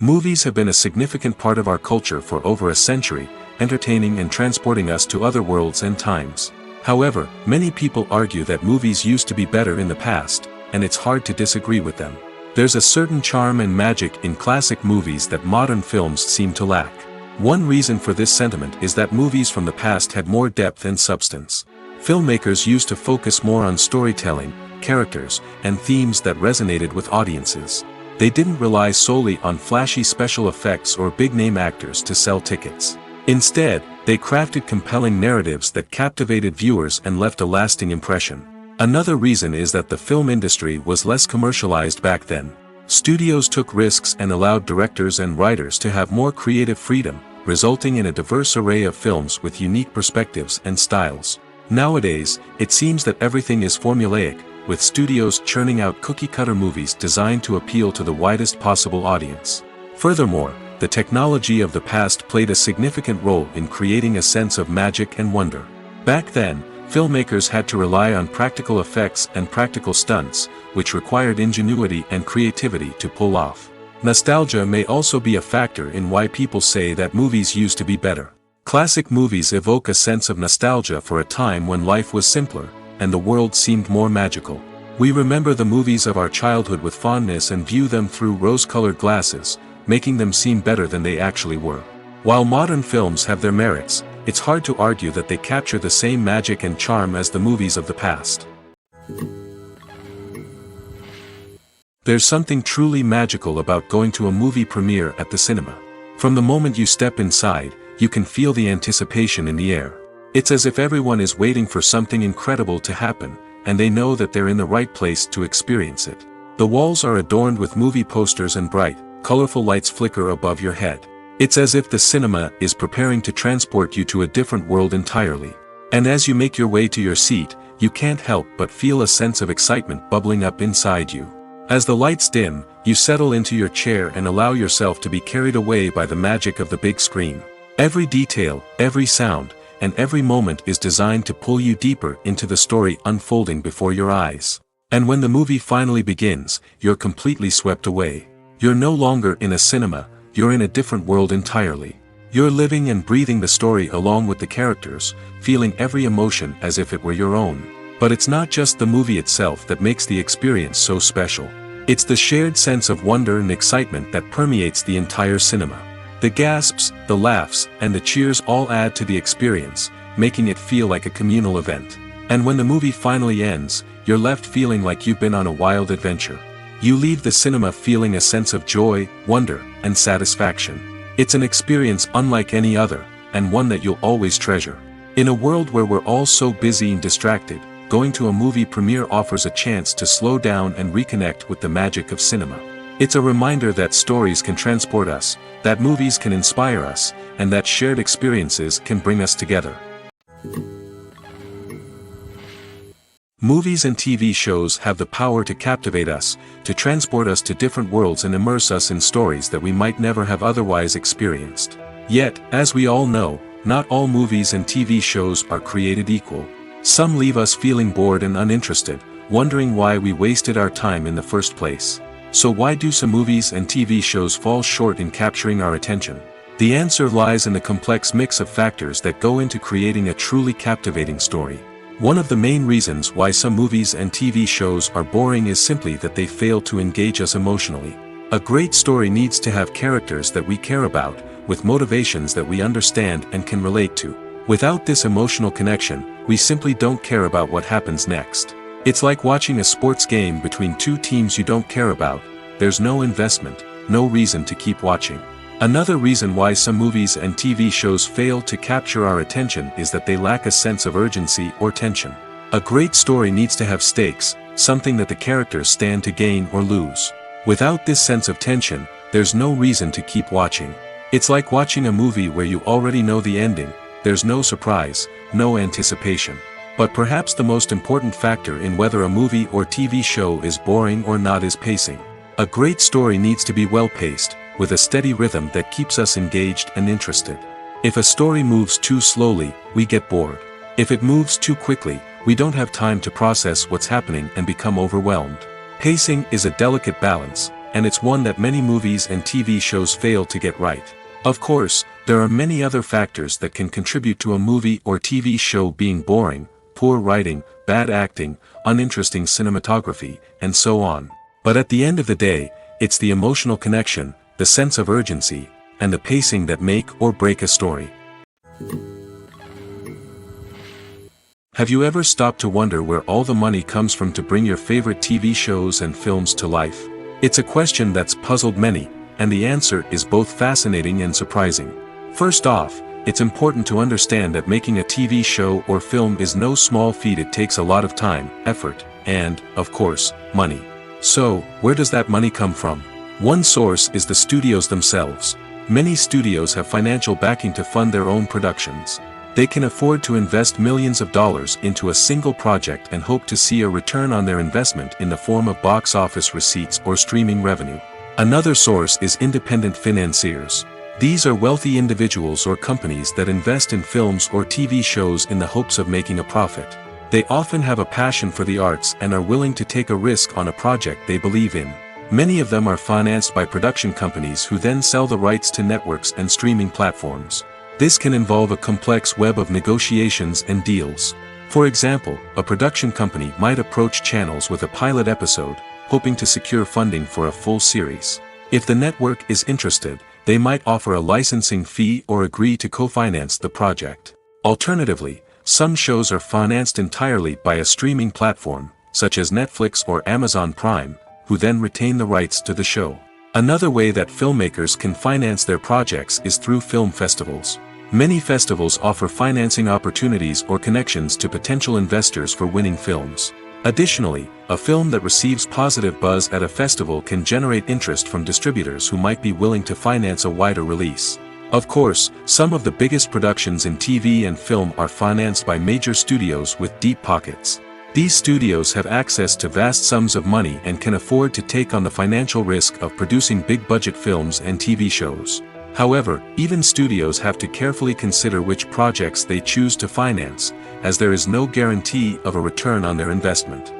Movies have been a significant part of our culture for over a century, entertaining and transporting us to other worlds and times. However, many people argue that movies used to be better in the past, and it's hard to disagree with them. There's a certain charm and magic in classic movies that modern films seem to lack. One reason for this sentiment is that movies from the past had more depth and substance. Filmmakers used to focus more on storytelling, characters, and themes that resonated with audiences. They didn't rely solely on flashy special effects or big-name actors to sell tickets. Instead, they crafted compelling narratives that captivated viewers and left a lasting impression. Another reason is that the film industry was less commercialized back then. Studios took risks and allowed directors and writers to have more creative freedom, resulting in a diverse array of films with unique perspectives and styles. Nowadays, it seems that everything is formulaic, with studios churning out cookie-cutter movies designed to appeal to the widest possible audience. Furthermore, the technology of the past played a significant role in creating a sense of magic and wonder. Back then, filmmakers had to rely on practical effects and practical stunts, which required ingenuity and creativity to pull off. Nostalgia may also be a factor in why people say that movies used to be better. Classic movies evoke a sense of nostalgia for a time when life was simpler, and the world seemed more magical. We remember the movies of our childhood with fondness and view them through rose-colored glasses, making them seem better than they actually were. While modern films have their merits, it's hard to argue that they capture the same magic and charm as the movies of the past. There's something truly magical about going to a movie premiere at the cinema. From the moment you step inside, you can feel the anticipation in the air. It's as if everyone is waiting for something incredible to happen, and they know that they're in the right place to experience it. The walls are adorned with movie posters and bright, colorful lights flicker above your head. It's as if the cinema is preparing to transport you to a different world entirely. And as you make your way to your seat, you can't help but feel a sense of excitement bubbling up inside you. As the lights dim, you settle into your chair and allow yourself to be carried away by the magic of the big screen. Every detail, every sound, and every moment is designed to pull you deeper into the story unfolding before your eyes. And when the movie finally begins, you're completely swept away. You're no longer in a cinema, you're in a different world entirely. You're living and breathing the story along with the characters, feeling every emotion as if it were your own. But it's not just the movie itself that makes the experience so special. It's the shared sense of wonder and excitement that permeates the entire cinema. The gasps, the laughs, and the cheers all add to the experience, making it feel like a communal event. And when the movie finally ends, you're left feeling like you've been on a wild adventure. You leave the cinema feeling a sense of joy, wonder, and satisfaction. It's an experience unlike any other, and one that you'll always treasure. In a world where we're all so busy and distracted, going to a movie premiere offers a chance to slow down and reconnect with the magic of cinema. It's a reminder that stories can transport us, that movies can inspire us, and that shared experiences can bring us together. Movies and TV shows have the power to captivate us, to transport us to different worlds and immerse us in stories that we might never have otherwise experienced. Yet, as we all know, not all movies and TV shows are created equal. Some leave us feeling bored and uninterested, wondering why we wasted our time in the first place. So why do some movies and TV shows fall short in capturing our attention? The answer lies in the complex mix of factors that go into creating a truly captivating story. One of the main reasons why some movies and TV shows are boring is simply that they fail to engage us emotionally. A great story needs to have characters that we care about, with motivations that we understand and can relate to. Without this emotional connection, we simply don't care about what happens next. It's like watching a sports game between two teams you don't care about. There's no investment, no reason to keep watching. Another reason why some movies and TV shows fail to capture our attention is that they lack a sense of urgency or tension. A great story needs to have stakes, something that the characters stand to gain or lose. Without this sense of tension, there's no reason to keep watching. It's like watching a movie where you already know the ending. There's no surprise, no anticipation. But perhaps the most important factor in whether a movie or TV show is boring or not is pacing. A great story needs to be well-paced, with a steady rhythm that keeps us engaged and interested. If a story moves too slowly, we get bored. If it moves too quickly, we don't have time to process what's happening and become overwhelmed. Pacing is a delicate balance, and it's one that many movies and TV shows fail to get right. Of course, there are many other factors that can contribute to a movie or TV show being boring: poor writing, bad acting, uninteresting cinematography, and so on. But at the end of the day, it's the emotional connection, the sense of urgency, and the pacing that make or break a story. Have you ever stopped to wonder where all the money comes from to bring your favorite TV shows and films to life? It's a question that's puzzled many, and the answer is both fascinating and surprising. First off, it's important to understand that making a TV show or film is no small feat. It takes a lot of time, effort, and, of course, money. So, where does that money come from? One source is the studios themselves. Many studios have financial backing to fund their own productions. They can afford to invest millions of dollars into a single project and hope to see a return on their investment in the form of box office receipts or streaming revenue. Another source is independent financiers. These are wealthy individuals or companies that invest in films or TV shows in the hopes of making a profit. They often have a passion for the arts and are willing to take a risk on a project they believe in. Many of them are financed by production companies who then sell the rights to networks and streaming platforms. This can involve a complex web of negotiations and deals. For example, a production company might approach channels with a pilot episode, hoping to secure funding for a full series. If the network is interested, they might offer a licensing fee or agree to co-finance the project. Alternatively, some shows are financed entirely by a streaming platform, such as Netflix or Amazon Prime, who then retain the rights to the show. Another way that filmmakers can finance their projects is through film festivals. Many festivals offer financing opportunities or connections to potential investors for winning films. Additionally, a film that receives positive buzz at a festival can generate interest from distributors who might be willing to finance a wider release. Of course, some of the biggest productions in TV and film are financed by major studios with deep pockets. These studios have access to vast sums of money and can afford to take on the financial risk of producing big-budget films and TV shows. However, even studios have to carefully consider which projects they choose to finance, as there is no guarantee of a return on their investment.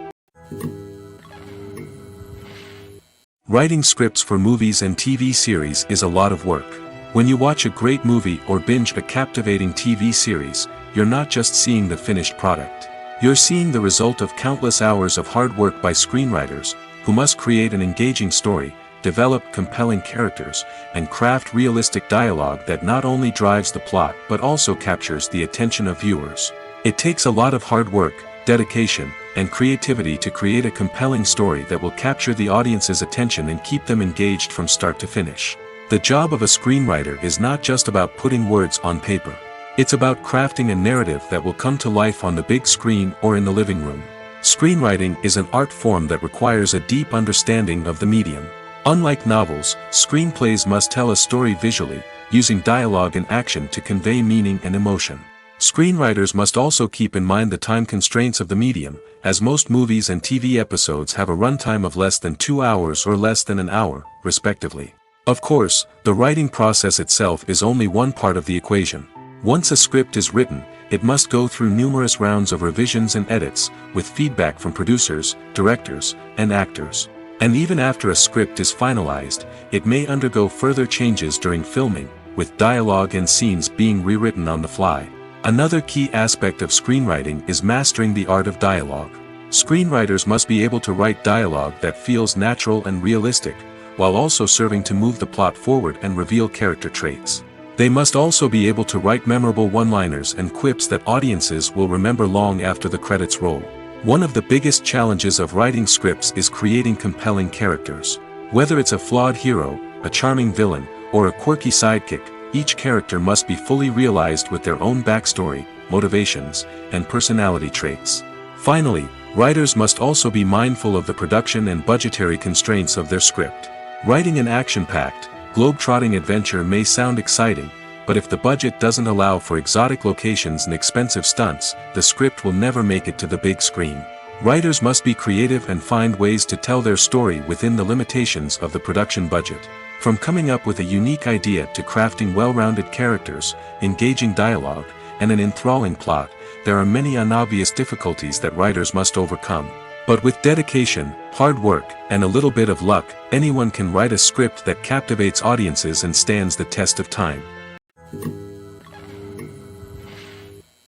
Writing scripts for movies and TV series is a lot of work. When you watch a great movie or binge a captivating TV series, you're not just seeing the finished product. You're seeing the result of countless hours of hard work by screenwriters, who must create an engaging story, develop compelling characters, and craft realistic dialogue that not only drives the plot but also captures the attention of viewers. It takes a lot of hard work, dedication, and creativity to create a compelling story that will capture the audience's attention and keep them engaged from start to finish. The job of a screenwriter is not just about putting words on paper. It's about crafting a narrative that will come to life on the big screen or in the living room. Screenwriting is an art form that requires a deep understanding of the medium. Unlike novels, screenplays must tell a story visually, using dialogue and action to convey meaning and emotion. Screenwriters must also keep in mind the time constraints of the medium, as most movies and TV episodes have a runtime of less than 2 hours or less than an hour, respectively. Of course, the writing process itself is only one part of the equation. Once a script is written, it must go through numerous rounds of revisions and edits, with feedback from producers, directors, and actors. And even after a script is finalized, it may undergo further changes during filming, with dialogue and scenes being rewritten on the fly. Another key aspect of screenwriting is mastering the art of dialogue. Screenwriters must be able to write dialogue that feels natural and realistic, while also serving to move the plot forward and reveal character traits. They must also be able to write memorable one-liners and quips that audiences will remember long after the credits roll. One of the biggest challenges of writing scripts is creating compelling characters. Whether it's a flawed hero, a charming villain, or a quirky sidekick, each character must be fully realized with their own backstory, motivations, and personality traits. Finally, writers must also be mindful of the production and budgetary constraints of their script. Writing an action-packed, globe-trotting adventure may sound exciting, but if the budget doesn't allow for exotic locations and expensive stunts, the script will never make it to the big screen. Writers must be creative and find ways to tell their story within the limitations of the production budget. From coming up with a unique idea to crafting well-rounded characters, engaging dialogue, and an enthralling plot, there are many unobvious difficulties that writers must overcome. But with dedication, hard work, and a little bit of luck, anyone can write a script that captivates audiences and stands the test of time.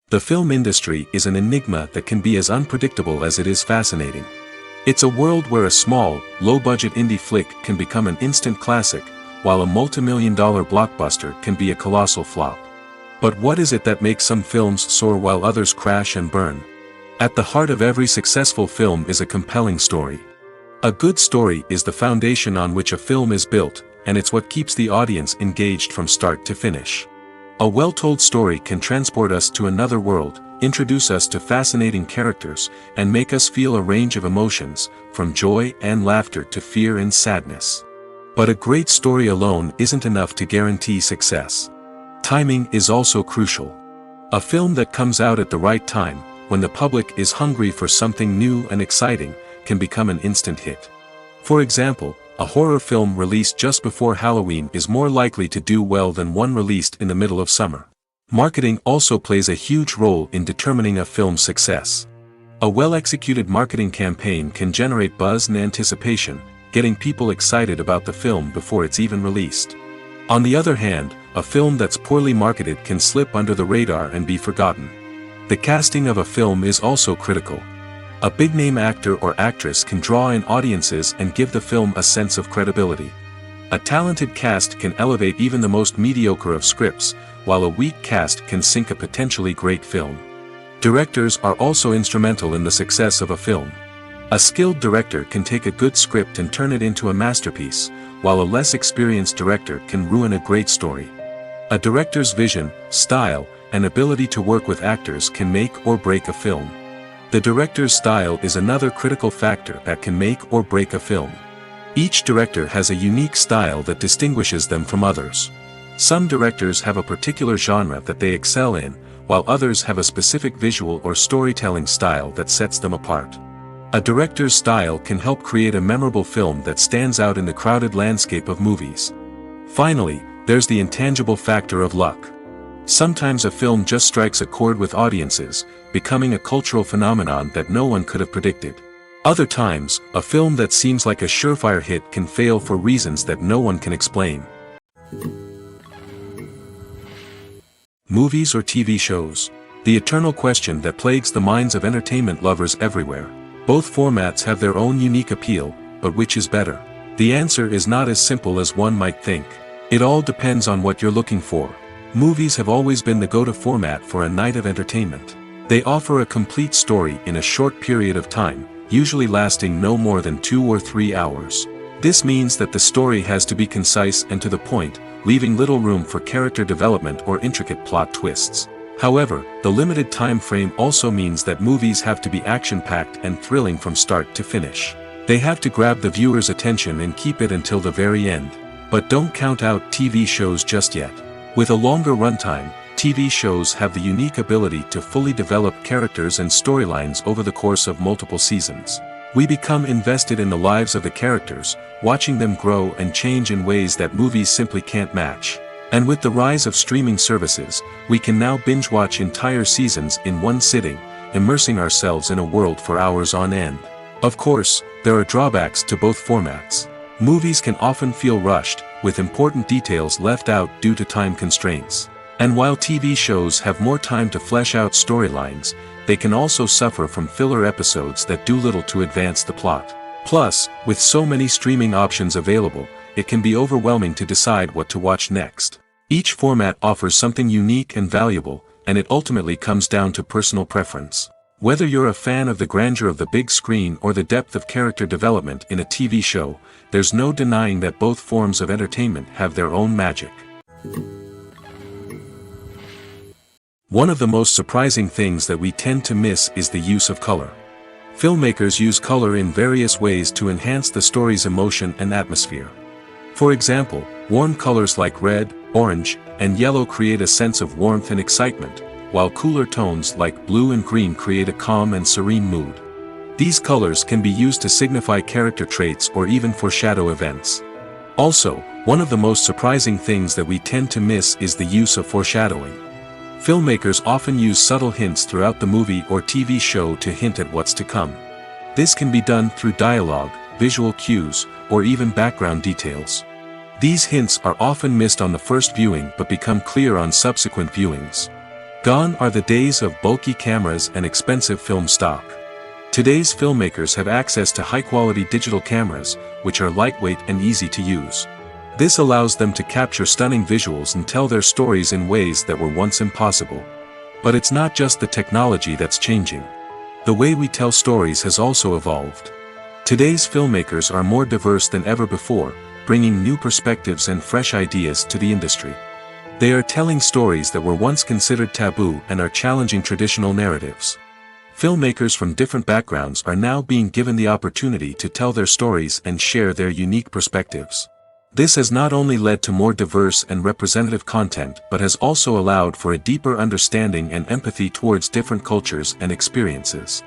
The film industry is an enigma that can be as unpredictable as it is fascinating. It's a world where a small, low-budget indie flick can become an instant classic, while a multi-million-dollar blockbuster can be a colossal flop. But what is it that makes some films soar while others crash and burn? At the heart of every successful film is a compelling story. A good story is the foundation on which a film is built, and it's what keeps the audience engaged from start to finish. A well-told story can transport us to another world, introduce us to fascinating characters, and make us feel a range of emotions, from joy and laughter to fear and sadness. But a great story alone isn't enough to guarantee success. Timing is also crucial. A film that comes out at the right time, when the public is hungry for something new and exciting, can become an instant hit. For example, a horror film released just before Halloween is more likely to do well than one released in the middle of summer. Marketing also plays a huge role in determining a film's success. A well-executed marketing campaign can generate buzz and anticipation, getting people excited about the film before it's even released. On the other hand, a film that's poorly marketed can slip under the radar and be forgotten. The casting of a film is also critical. A big-name actor or actress can draw in audiences and give the film a sense of credibility. A talented cast can elevate even the most mediocre of scripts, while a weak cast can sink a potentially great film. Directors are also instrumental in the success of a film. A skilled director can take a good script and turn it into a masterpiece, while a less experienced director can ruin a great story. A director's vision, style, and ability to work with actors can make or break a film. The director's style is another critical factor that can make or break a film. Each director has a unique style that distinguishes them from others. Some directors have a particular genre that they excel in, while others have a specific visual or storytelling style that sets them apart. A director's style can help create a memorable film that stands out in the crowded landscape of movies. Finally, there's the intangible factor of luck. Sometimes a film just strikes a chord with audiences, becoming a cultural phenomenon that no one could have predicted. Other times, a film that seems like a surefire hit can fail for reasons that no one can explain. Movies or TV shows? The eternal question that plagues the minds of entertainment lovers everywhere. Both formats have their own unique appeal, but which is better? The answer is not as simple as one might think. It all depends on what you're looking for. Movies have always been the go-to format for a night of entertainment. They offer a complete story in a short period of time, usually lasting no more than 2 or 3 hours. This means that the story has to be concise and to the point, leaving little room for character development or intricate plot twists. However, the limited time frame also means that movies have to be action-packed and thrilling from start to finish. They have to grab the viewer's attention and keep it until the very end. But don't count out TV shows just yet. With a longer runtime, TV shows have the unique ability to fully develop characters and storylines over the course of multiple seasons. We become invested in the lives of the characters, watching them grow and change in ways that movies simply can't match. And with the rise of streaming services, we can now binge-watch entire seasons in one sitting, immersing ourselves in a world for hours on end. Of course, there are drawbacks to both formats. Movies can often feel rushed, with important details left out due to time constraints. And while TV shows have more time to flesh out storylines, they can also suffer from filler episodes that do little to advance the plot. Plus, with so many streaming options available, it can be overwhelming to decide what to watch next. Each format offers something unique and valuable, and it ultimately comes down to personal preference. Whether you're a fan of the grandeur of the big screen or the depth of character development in a TV show, there's no denying that both forms of entertainment have their own magic. One of the most surprising things that we tend to miss is the use of color. Filmmakers use color in various ways to enhance the story's emotion and atmosphere. For example, warm colors like red, orange, and yellow create a sense of warmth and excitement, while cooler tones like blue and green create a calm and serene mood. These colors can be used to signify character traits or even foreshadow events. Also, one of the most surprising things that we tend to miss is the use of foreshadowing. Filmmakers often use subtle hints throughout the movie or TV show to hint at what's to come. This can be done through dialogue, visual cues, or even background details. These hints are often missed on the first viewing but become clear on subsequent viewings. Gone are the days of bulky cameras and expensive film stock. Today's filmmakers have access to high-quality digital cameras, which are lightweight and easy to use. This allows them to capture stunning visuals and tell their stories in ways that were once impossible. But it's not just the technology that's changing. The way we tell stories has also evolved. Today's filmmakers are more diverse than ever before, bringing new perspectives and fresh ideas to the industry. They are telling stories that were once considered taboo and are challenging traditional narratives. Filmmakers from different backgrounds are now being given the opportunity to tell their stories and share their unique perspectives. This has not only led to more diverse and representative content but has also allowed for a deeper understanding and empathy towards different cultures and experiences.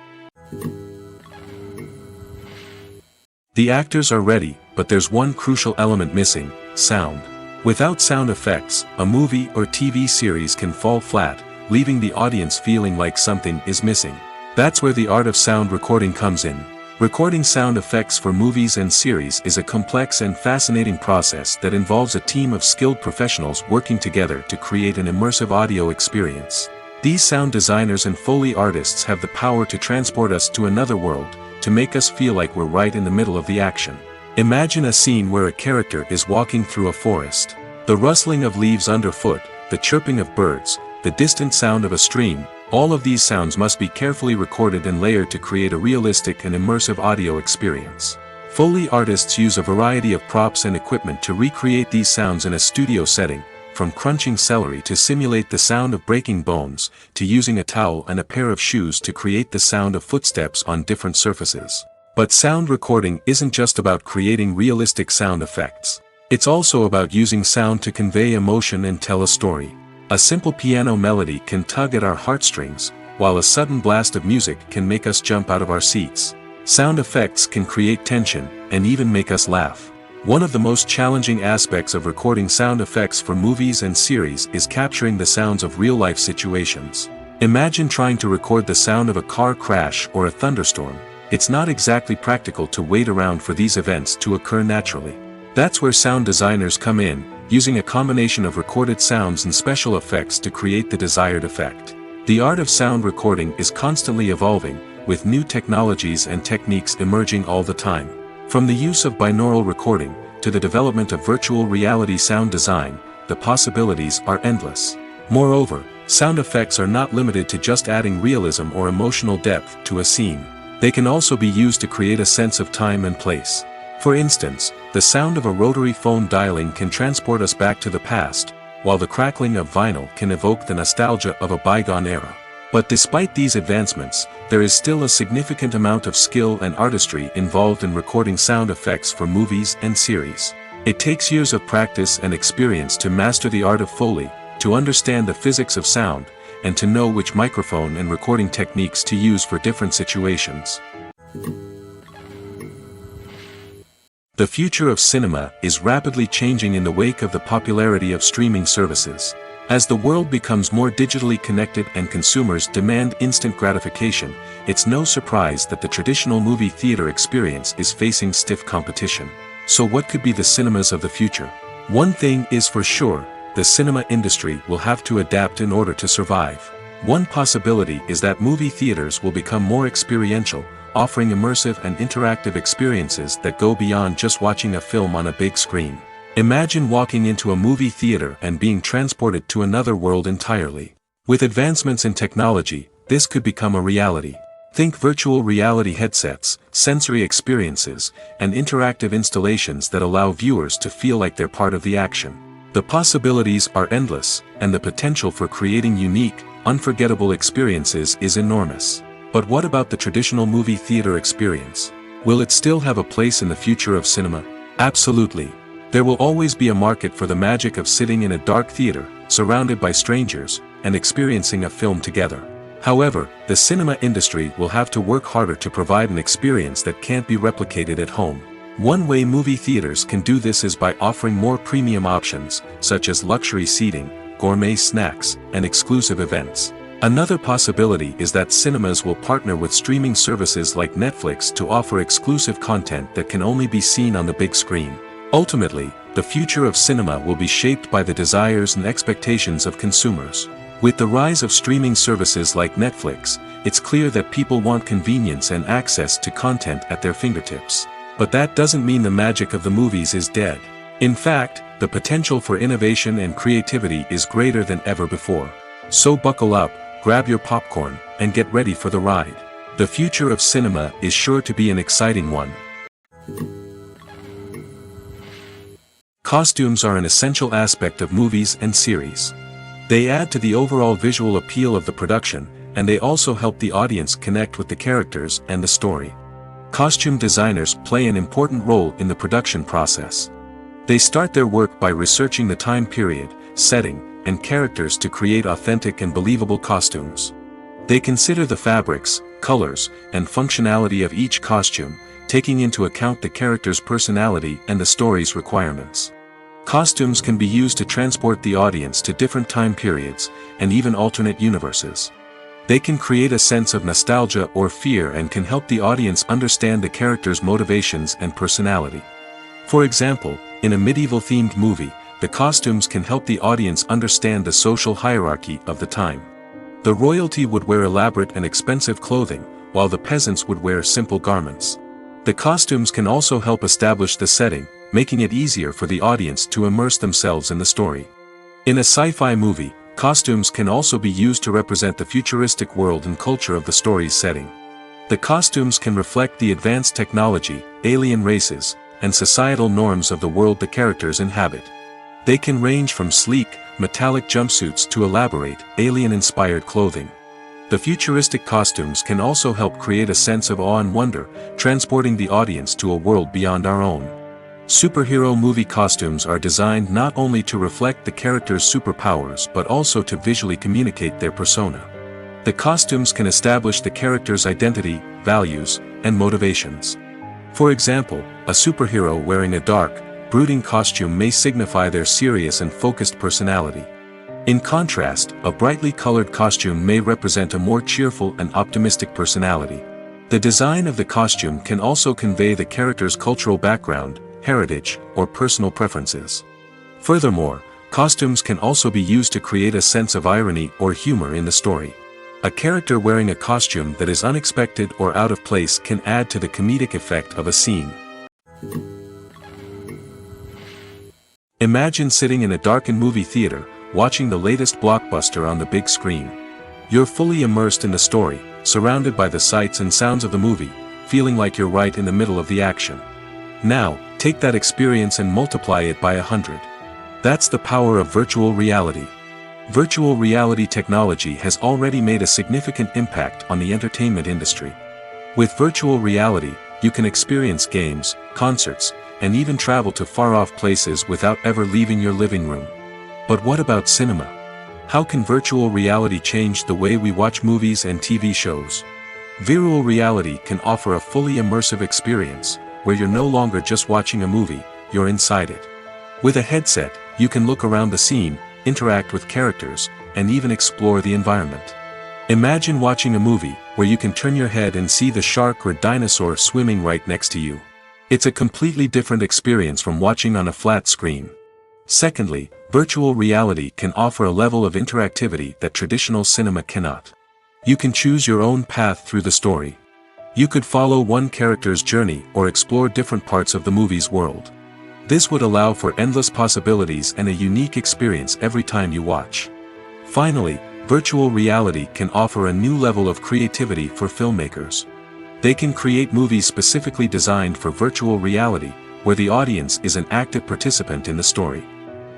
The actors are ready, but there's one crucial element missing: sound. Without sound effects, a movie or TV series can fall flat, leaving the audience feeling like something is missing. That's where the art of sound recording comes in. Recording sound effects for movies and series is a complex and fascinating process that involves a team of skilled professionals working together to create an immersive audio experience. These sound designers and Foley artists have the power to transport us to another world, to make us feel like we're right in the middle of the action. Imagine a scene where a character is walking through a forest. The rustling of leaves underfoot, the chirping of birds, the distant sound of a stream, all of these sounds must be carefully recorded and layered to create a realistic and immersive audio experience. Foley artists use a variety of props and equipment to recreate these sounds in a studio setting, from crunching celery to simulate the sound of breaking bones, to using a towel and a pair of shoes to create the sound of footsteps on different surfaces. But sound recording isn't just about creating realistic sound effects. It's also about using sound to convey emotion and tell a story. A simple piano melody can tug at our heartstrings, while a sudden blast of music can make us jump out of our seats. Sound effects can create tension, and even make us laugh. One of the most challenging aspects of recording sound effects for movies and series is capturing the sounds of real-life situations. Imagine trying to record the sound of a car crash or a thunderstorm. It's not exactly practical to wait around for these events to occur naturally. That's where sound designers come in, using a combination of recorded sounds and special effects to create the desired effect. The art of sound recording is constantly evolving, with new technologies and techniques emerging all the time. From the use of binaural recording, to the development of virtual reality sound design, the possibilities are endless. Moreover, sound effects are not limited to just adding realism or emotional depth to a scene. They can also be used to create a sense of time and place. For instance, the sound of a rotary phone dialing can transport us back to the past, while the crackling of vinyl can evoke the nostalgia of a bygone era. But despite these advancements, there is still a significant amount of skill and artistry involved in recording sound effects for movies and series. It takes years of practice and experience to master the art of Foley, to understand the physics of sound, and to know which microphone and recording techniques to use for different situations. The future of cinema is rapidly changing in the wake of the popularity of streaming services. As the world becomes more digitally connected and consumers demand instant gratification, it's no surprise that the traditional movie theater experience is facing stiff competition. So what could be the cinemas of the future? One thing is for sure, the cinema industry will have to adapt in order to survive. One possibility is that movie theaters will become more experiential, offering immersive and interactive experiences that go beyond just watching a film on a big screen. Imagine walking into a movie theater and being transported to another world entirely. With advancements in technology, this could become a reality. Think virtual reality headsets, sensory experiences, and interactive installations that allow viewers to feel like they're part of the action. The possibilities are endless, and the potential for creating unique, unforgettable experiences is enormous. But what about the traditional movie theater experience? Will it still have a place in the future of cinema? Absolutely. There will always be a market for the magic of sitting in a dark theater, surrounded by strangers, and experiencing a film together. However, the cinema industry will have to work harder to provide an experience that can't be replicated at home. One way movie theaters can do this is by offering more premium options, such as luxury seating, gourmet snacks, and exclusive events. Another possibility is that cinemas will partner with streaming services like Netflix to offer exclusive content that can only be seen on the big screen. Ultimately, the future of cinema will be shaped by the desires and expectations of consumers. With the rise of streaming services like Netflix, it's clear that people want convenience and access to content at their fingertips. But that doesn't mean the magic of the movies is dead. In fact, the potential for innovation and creativity is greater than ever before. So buckle up, grab your popcorn, and get ready for the ride. The future of cinema is sure to be an exciting one. Costumes are an essential aspect of movies and series. They add to the overall visual appeal of the production, and they also help the audience connect with the characters and the story. Costume designers play an important role in the production process. They start their work by researching the time period, setting, and characters to create authentic and believable costumes. They consider the fabrics, colors, and functionality of each costume, taking into account the character's personality and the story's requirements. Costumes can be used to transport the audience to different time periods, and even alternate universes. They can create a sense of nostalgia or fear and can help the audience understand the character's motivations and personality. For example, in a medieval-themed movie, the costumes can help the audience understand the social hierarchy of the time. The royalty would wear elaborate and expensive clothing, while the peasants would wear simple garments. The costumes can also help establish the setting, making it easier for the audience to immerse themselves in the story. In a sci-fi movie, costumes can also be used to represent the futuristic world and culture of the story's setting. The costumes can reflect the advanced technology, alien races, and societal norms of the world the characters inhabit. They can range from sleek, metallic jumpsuits to elaborate, alien-inspired clothing. The futuristic costumes can also help create a sense of awe and wonder, transporting the audience to a world beyond our own. Superhero movie costumes are designed not only to reflect the character's superpowers but also to visually communicate their persona. The costumes can establish the character's identity, values, and motivations. For example, a superhero wearing a dark, brooding costume may signify their serious and focused personality. In contrast, a brightly colored costume may represent a more cheerful and optimistic personality. The design of the costume can also convey the character's cultural background, heritage, or personal preferences. Furthermore, costumes can also be used to create a sense of irony or humor in the story. A character wearing a costume that is unexpected or out of place can add to the comedic effect of a scene. Imagine sitting in a darkened movie theater, watching the latest blockbuster on the big screen. You're fully immersed in the story, surrounded by the sights and sounds of the movie, feeling like you're right in the middle of the action. Now, take that experience and multiply it by 100. That's the power of virtual reality. Virtual reality technology has already made a significant impact on the entertainment industry. With virtual reality, you can experience games, concerts, and even travel to far-off places without ever leaving your living room. But what about cinema? How can virtual reality change the way we watch movies and TV shows? Virtual reality can offer a fully immersive experience, where you're no longer just watching a movie, you're inside it. With a headset, you can look around the scene, interact with characters, and even explore the environment. Imagine watching a movie where you can turn your head and see the shark or dinosaur swimming right next to you. It's a completely different experience from watching on a flat screen. Secondly, virtual reality can offer a level of interactivity that traditional cinema cannot. You can choose your own path through the story. You could follow one character's journey or explore different parts of the movie's world. This would allow for endless possibilities and a unique experience every time you watch. Finally, virtual reality can offer a new level of creativity for filmmakers. They can create movies specifically designed for virtual reality, where the audience is an active participant in the story.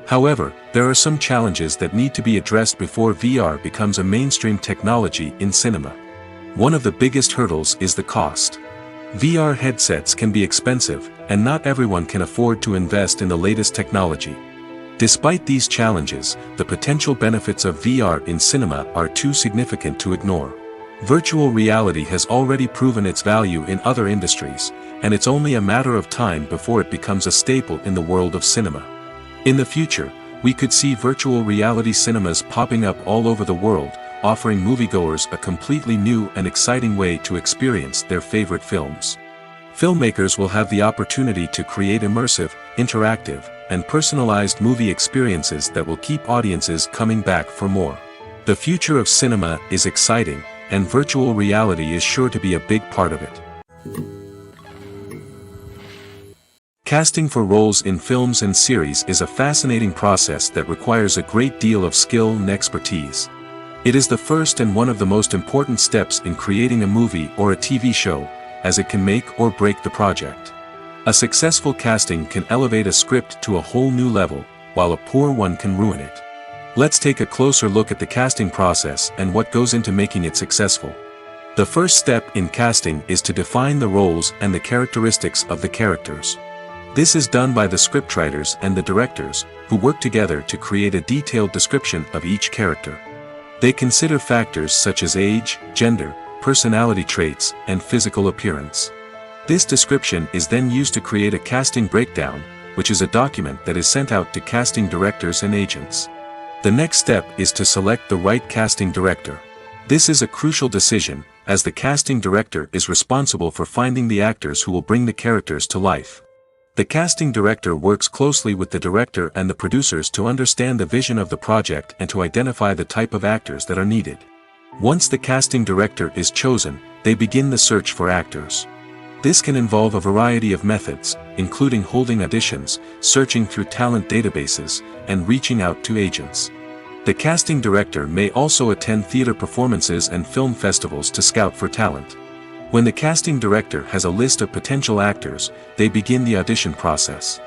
However, there are some challenges that need to be addressed before VR becomes a mainstream technology in cinema. One of the biggest hurdles is the cost. VR headsets can be expensive, and not everyone can afford to invest in the latest technology. Despite these challenges, the potential benefits of VR in cinema are too significant to ignore. Virtual reality has already proven its value in other industries, and it's only a matter of time before it becomes a staple in the world of cinema. In the future, we could see virtual reality cinemas popping up all over the world, offering moviegoers a completely new and exciting way to experience their favorite films. Filmmakers will have the opportunity to create immersive, interactive, and personalized movie experiences that will keep audiences coming back for more. The future of cinema is exciting, and virtual reality is sure to be a big part of it. Casting for roles in films and series is a fascinating process that requires a great deal of skill and expertise. It is the first and one of the most important steps in creating a movie or a TV show, as it can make or break the project. A successful casting can elevate a script to a whole new level, while a poor one can ruin it. Let's take a closer look at the casting process and what goes into making it successful. The first step in casting is to define the roles and the characteristics of the characters. This is done by the scriptwriters and the directors, who work together to create a detailed description of each character. They consider factors such as age, gender, personality traits, and physical appearance. This description is then used to create a casting breakdown, which is a document that is sent out to casting directors and agents. The next step is to select the right casting director. This is a crucial decision, as the casting director is responsible for finding the actors who will bring the characters to life. The casting director works closely with the director and the producers to understand the vision of the project and to identify the type of actors that are needed. Once the casting director is chosen, they begin the search for actors. This can involve a variety of methods, including holding auditions, searching through talent databases, and reaching out to agents. The casting director may also attend theater performances and film festivals to scout for talent. When the casting director has a list of potential actors, they begin the audition process.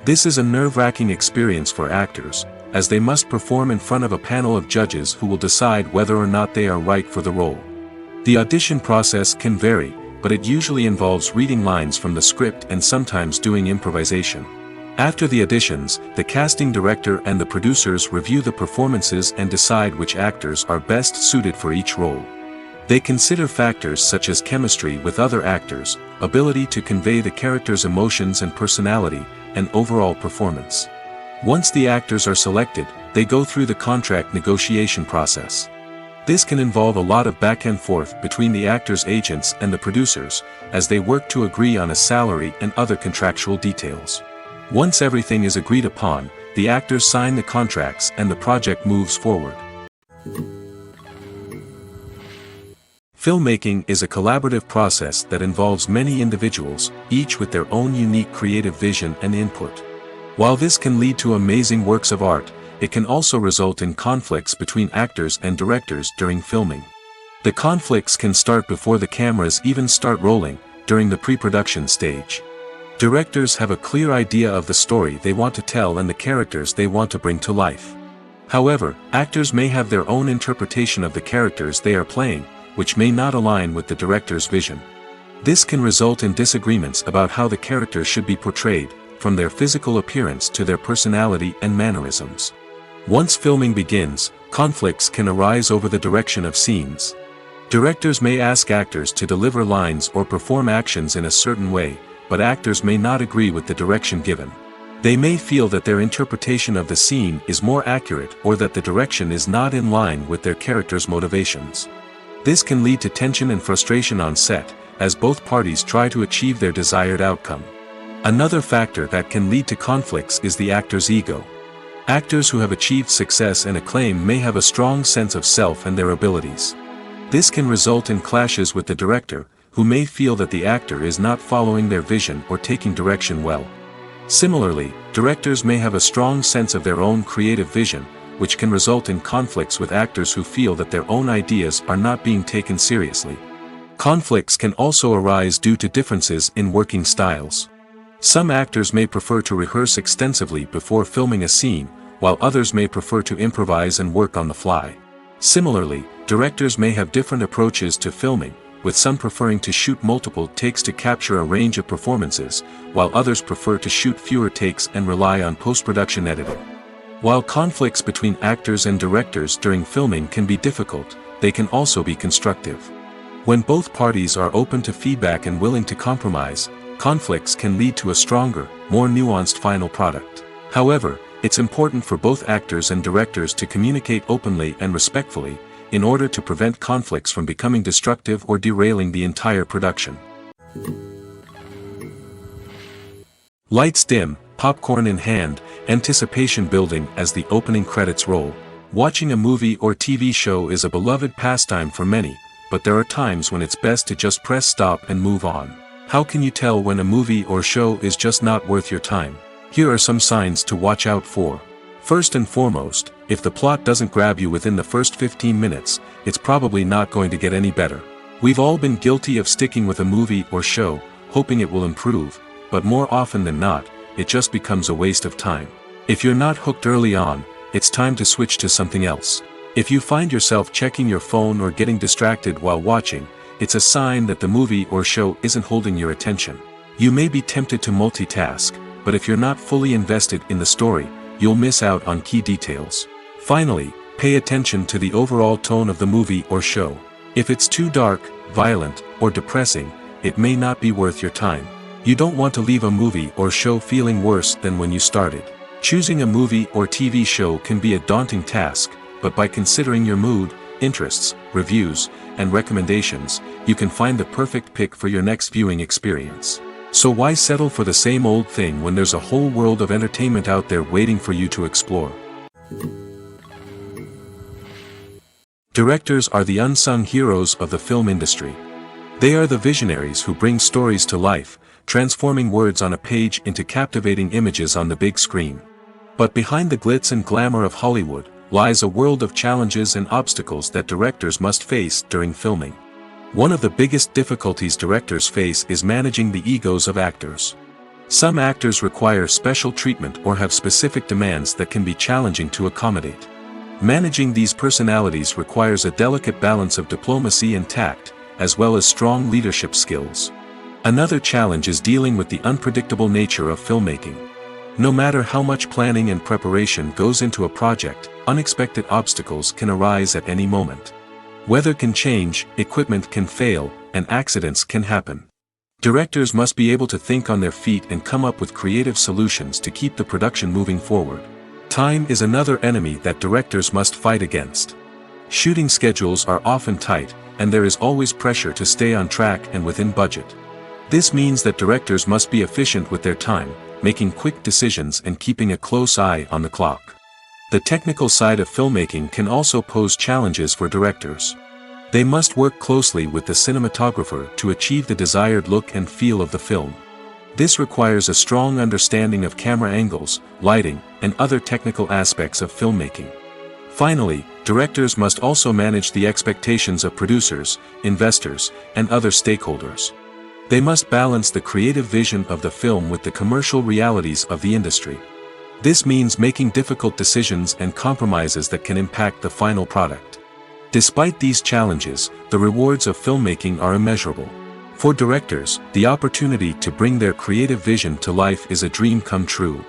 This is a nerve-wracking experience for actors, as they must perform in front of a panel of judges who will decide whether or not they are right for the role. The audition process can vary, but it usually involves reading lines from the script and sometimes doing improvisation. After the auditions, the casting director and the producers review the performances and decide which actors are best suited for each role. They consider factors such as chemistry with other actors, ability to convey the character's emotions and personality, and overall performance. Once the actors are selected, they go through the contract negotiation process. This can involve a lot of back and forth between the actors' agents and the producers, as they work to agree on a salary and other contractual details. Once everything is agreed upon, the actors sign the contracts and the project moves forward. Filmmaking is a collaborative process that involves many individuals, each with their own unique creative vision and input. While this can lead to amazing works of art, it can also result in conflicts between actors and directors during filming. The conflicts can start before the cameras even start rolling, during the pre-production stage. Directors have a clear idea of the story they want to tell and the characters they want to bring to life. However, actors may have their own interpretation of the characters they are playing, which may not align with the director's vision. This can result in disagreements about how the characters should be portrayed, from their physical appearance to their personality and mannerisms. Once filming begins, conflicts can arise over the direction of scenes. Directors may ask actors to deliver lines or perform actions in a certain way, but actors may not agree with the direction given. They may feel that their interpretation of the scene is more accurate or that the direction is not in line with their character's motivations. This can lead to tension and frustration on set, as both parties try to achieve their desired outcome. Another factor that can lead to conflicts is the actor's ego. Actors who have achieved success and acclaim may have a strong sense of self and their abilities. This can result in clashes with the director, who may feel that the actor is not following their vision or taking direction well. Similarly, directors may have a strong sense of their own creative vision, which can result in conflicts with actors who feel that their own ideas are not being taken seriously. Conflicts can also arise due to differences in working styles. Some actors may prefer to rehearse extensively before filming a scene, while others may prefer to improvise and work on the fly. Similarly, directors may have different approaches to filming, with some preferring to shoot multiple takes to capture a range of performances, while others prefer to shoot fewer takes and rely on post-production editing. While conflicts between actors and directors during filming can be difficult, they can also be constructive. When both parties are open to feedback and willing to compromise, conflicts can lead to a stronger, more nuanced final product. However, it's important for both actors and directors to communicate openly and respectfully, in order to prevent conflicts from becoming destructive or derailing the entire production. Lights dim, popcorn in hand, anticipation building as the opening credits roll. Watching a movie or TV show is a beloved pastime for many, but there are times when it's best to just press stop and move on. How can you tell when a movie or show is just not worth your time? Here are some signs to watch out for. First and foremost, if the plot doesn't grab you within the first 15 minutes, it's probably not going to get any better. We've all been guilty of sticking with a movie or show, hoping it will improve, but more often than not, it just becomes a waste of time. If you're not hooked early on, it's time to switch to something else. If you find yourself checking your phone or getting distracted while watching, it's a sign that the movie or show isn't holding your attention. You may be tempted to multitask, but if you're not fully invested in the story, you'll miss out on key details. Finally, pay attention to the overall tone of the movie or show. If it's too dark, violent, or depressing, it may not be worth your time. You don't want to leave a movie or show feeling worse than when you started. Choosing a movie or TV show can be a daunting task, but by considering your mood, interests, reviews, and recommendations, you can find the perfect pick for your next viewing experience. So why settle for the same old thing when there's a whole world of entertainment out there waiting for you to explore? Directors are the unsung heroes of the film industry. They are the visionaries who bring stories to life, transforming words on a page into captivating images on the big screen. But behind the glitz and glamour of Hollywood, lies a world of challenges and obstacles that directors must face during filming. One of the biggest difficulties directors face is managing the egos of actors. Some actors require special treatment or have specific demands that can be challenging to accommodate. Managing these personalities requires a delicate balance of diplomacy and tact, as well as strong leadership skills. Another challenge is dealing with the unpredictable nature of filmmaking. No matter how much planning and preparation goes into a project, unexpected obstacles can arise at any moment. Weather can change, equipment can fail, and accidents can happen. Directors must be able to think on their feet and come up with creative solutions to keep the production moving forward. Time is another enemy that directors must fight against. Shooting schedules are often tight, and there is always pressure to stay on track and within budget. This means that directors must be efficient with their time, making quick decisions and keeping a close eye on the clock. The technical side of filmmaking can also pose challenges for directors. They must work closely with the cinematographer to achieve the desired look and feel of the film. This requires a strong understanding of camera angles, lighting, and other technical aspects of filmmaking. Finally, directors must also manage the expectations of producers, investors, and other stakeholders. They must balance the creative vision of the film with the commercial realities of the industry. This means making difficult decisions and compromises that can impact the final product. Despite these challenges, the rewards of filmmaking are immeasurable. For directors, the opportunity to bring their creative vision to life is a dream come true.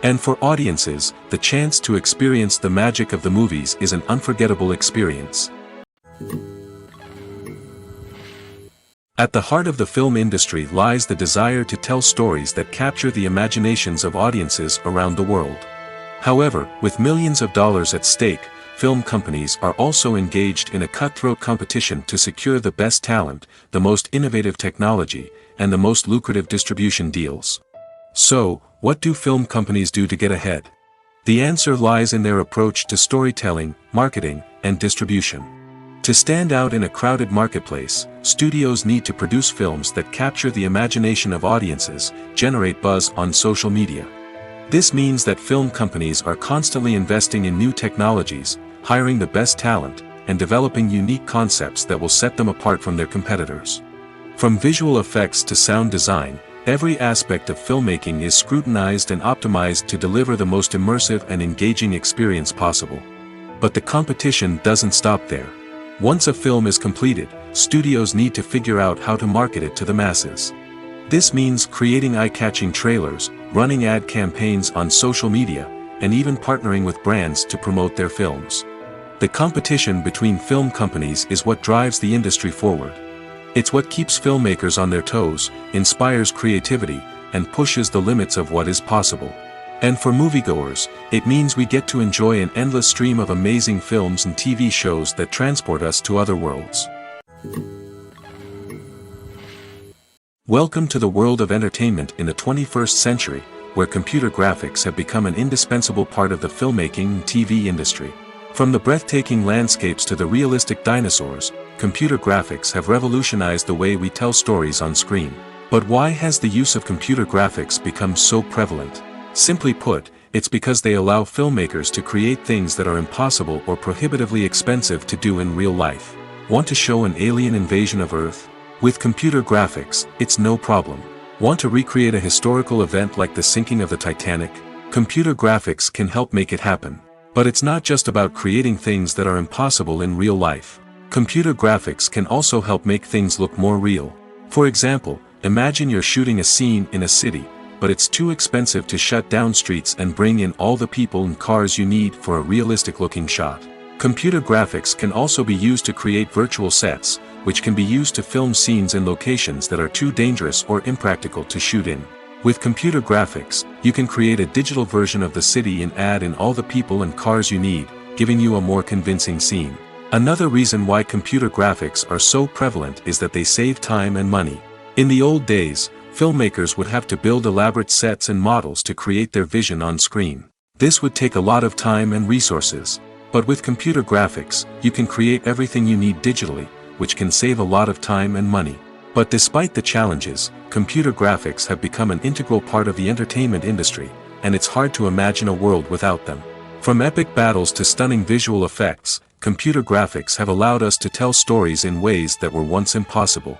And for audiences, the chance to experience the magic of the movies is an unforgettable experience. At the heart of the film industry lies the desire to tell stories that capture the imaginations of audiences around the world. However, with millions of dollars at stake, film companies are also engaged in a cutthroat competition to secure the best talent, the most innovative technology, and the most lucrative distribution deals. So, what do film companies do to get ahead? The answer lies in their approach to storytelling, marketing, and distribution. To stand out in a crowded marketplace, studios need to produce films that capture the imagination of audiences, generate buzz on social media. This means that film companies are constantly investing in new technologies, hiring the best talent, and developing unique concepts that will set them apart from their competitors. From visual effects to sound design, every aspect of filmmaking is scrutinized and optimized to deliver the most immersive and engaging experience possible. But the competition doesn't stop there. Once a film is completed, studios need to figure out how to market it to the masses. This means creating eye-catching trailers, running ad campaigns on social media, and even partnering with brands to promote their films. The competition between film companies is what drives the industry forward. It's what keeps filmmakers on their toes, inspires creativity, and pushes the limits of what is possible. And for moviegoers, it means we get to enjoy an endless stream of amazing films and TV shows that transport us to other worlds. Welcome to the world of entertainment in the 21st century, where computer graphics have become an indispensable part of the filmmaking and TV industry. From the breathtaking landscapes to the realistic dinosaurs, computer graphics have revolutionized the way we tell stories on screen. But why has the use of computer graphics become so prevalent? Simply put, it's because they allow filmmakers to create things that are impossible or prohibitively expensive to do in real life. Want to show an alien invasion of Earth? With computer graphics, it's no problem. Want to recreate a historical event like the sinking of the Titanic? Computer graphics can help make it happen. But it's not just about creating things that are impossible in real life. Computer graphics can also help make things look more real. For example, imagine you're shooting a scene in a city, but it's too expensive to shut down streets and bring in all the people and cars you need for a realistic-looking shot. Computer graphics can also be used to create virtual sets, which can be used to film scenes in locations that are too dangerous or impractical to shoot in. With computer graphics, you can create a digital version of the city and add in all the people and cars you need, giving you a more convincing scene. Another reason why computer graphics are so prevalent is that they save time and money. In the old days, filmmakers would have to build elaborate sets and models to create their vision on screen. This would take a lot of time and resources. But with computer graphics, you can create everything you need digitally, which can save a lot of time and money. But despite the challenges, computer graphics have become an integral part of the entertainment industry, and it's hard to imagine a world without them. From epic battles to stunning visual effects, computer graphics have allowed us to tell stories in ways that were once impossible.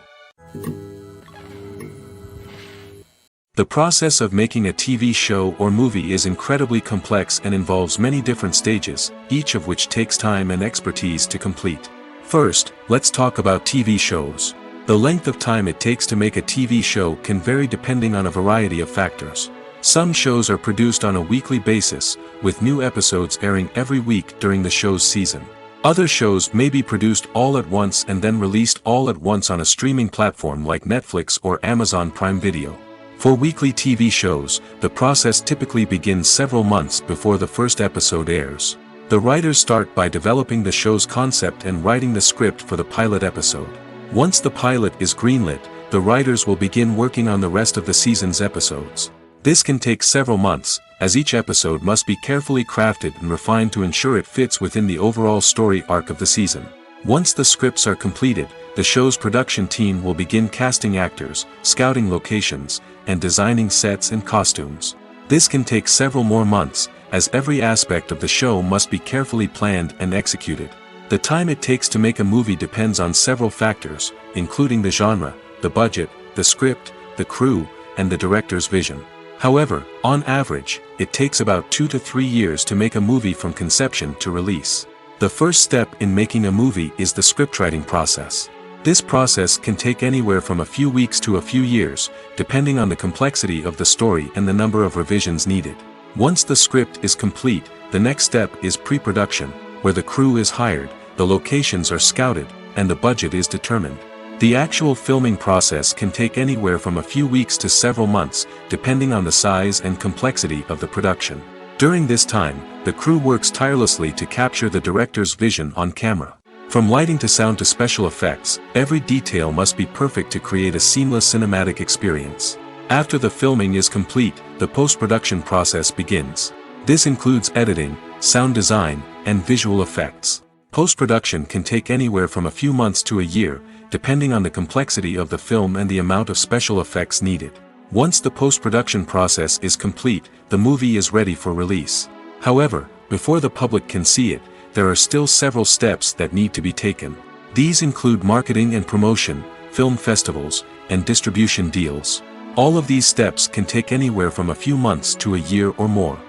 The process of making a TV show or movie is incredibly complex and involves many different stages, each of which takes time and expertise to complete. First, let's talk about TV shows. The length of time it takes to make a TV show can vary depending on a variety of factors. Some shows are produced on a weekly basis, with new episodes airing every week during the show's season. Other shows may be produced all at once and then released all at once on a streaming platform like Netflix or Amazon Prime Video. For weekly TV shows, the process typically begins several months before the first episode airs. The writers start by developing the show's concept and writing the script for the pilot episode. Once the pilot is greenlit, the writers will begin working on the rest of the season's episodes. This can take several months, as each episode must be carefully crafted and refined to ensure it fits within the overall story arc of the season. Once the scripts are completed, the show's production team will begin casting actors, scouting locations, and designing sets and costumes. This can take several more months, as every aspect of the show must be carefully planned and executed. The time it takes to make a movie depends on several factors, including the genre, the budget, the script, the crew, and the director's vision. However, on average, it takes about 2 to 3 years to make a movie from conception to release. The first step in making a movie is the scriptwriting process. This process can take anywhere from a few weeks to a few years, depending on the complexity of the story and the number of revisions needed. Once the script is complete, the next step is pre-production, where the crew is hired, the locations are scouted, and the budget is determined. The actual filming process can take anywhere from a few weeks to several months, depending on the size and complexity of the production. During this time, the crew works tirelessly to capture the director's vision on camera. From lighting to sound to special effects, every detail must be perfect to create a seamless cinematic experience. After the filming is complete, the post-production process begins. This includes editing, sound design, and visual effects. Post-production can take anywhere from a few months to a year, depending on the complexity of the film and the amount of special effects needed. Once the post-production process is complete, the movie is ready for release. However, before the public can see it, there are still several steps that need to be taken. These include marketing and promotion, film festivals, and distribution deals. All of these steps can take anywhere from a few months to a year or more.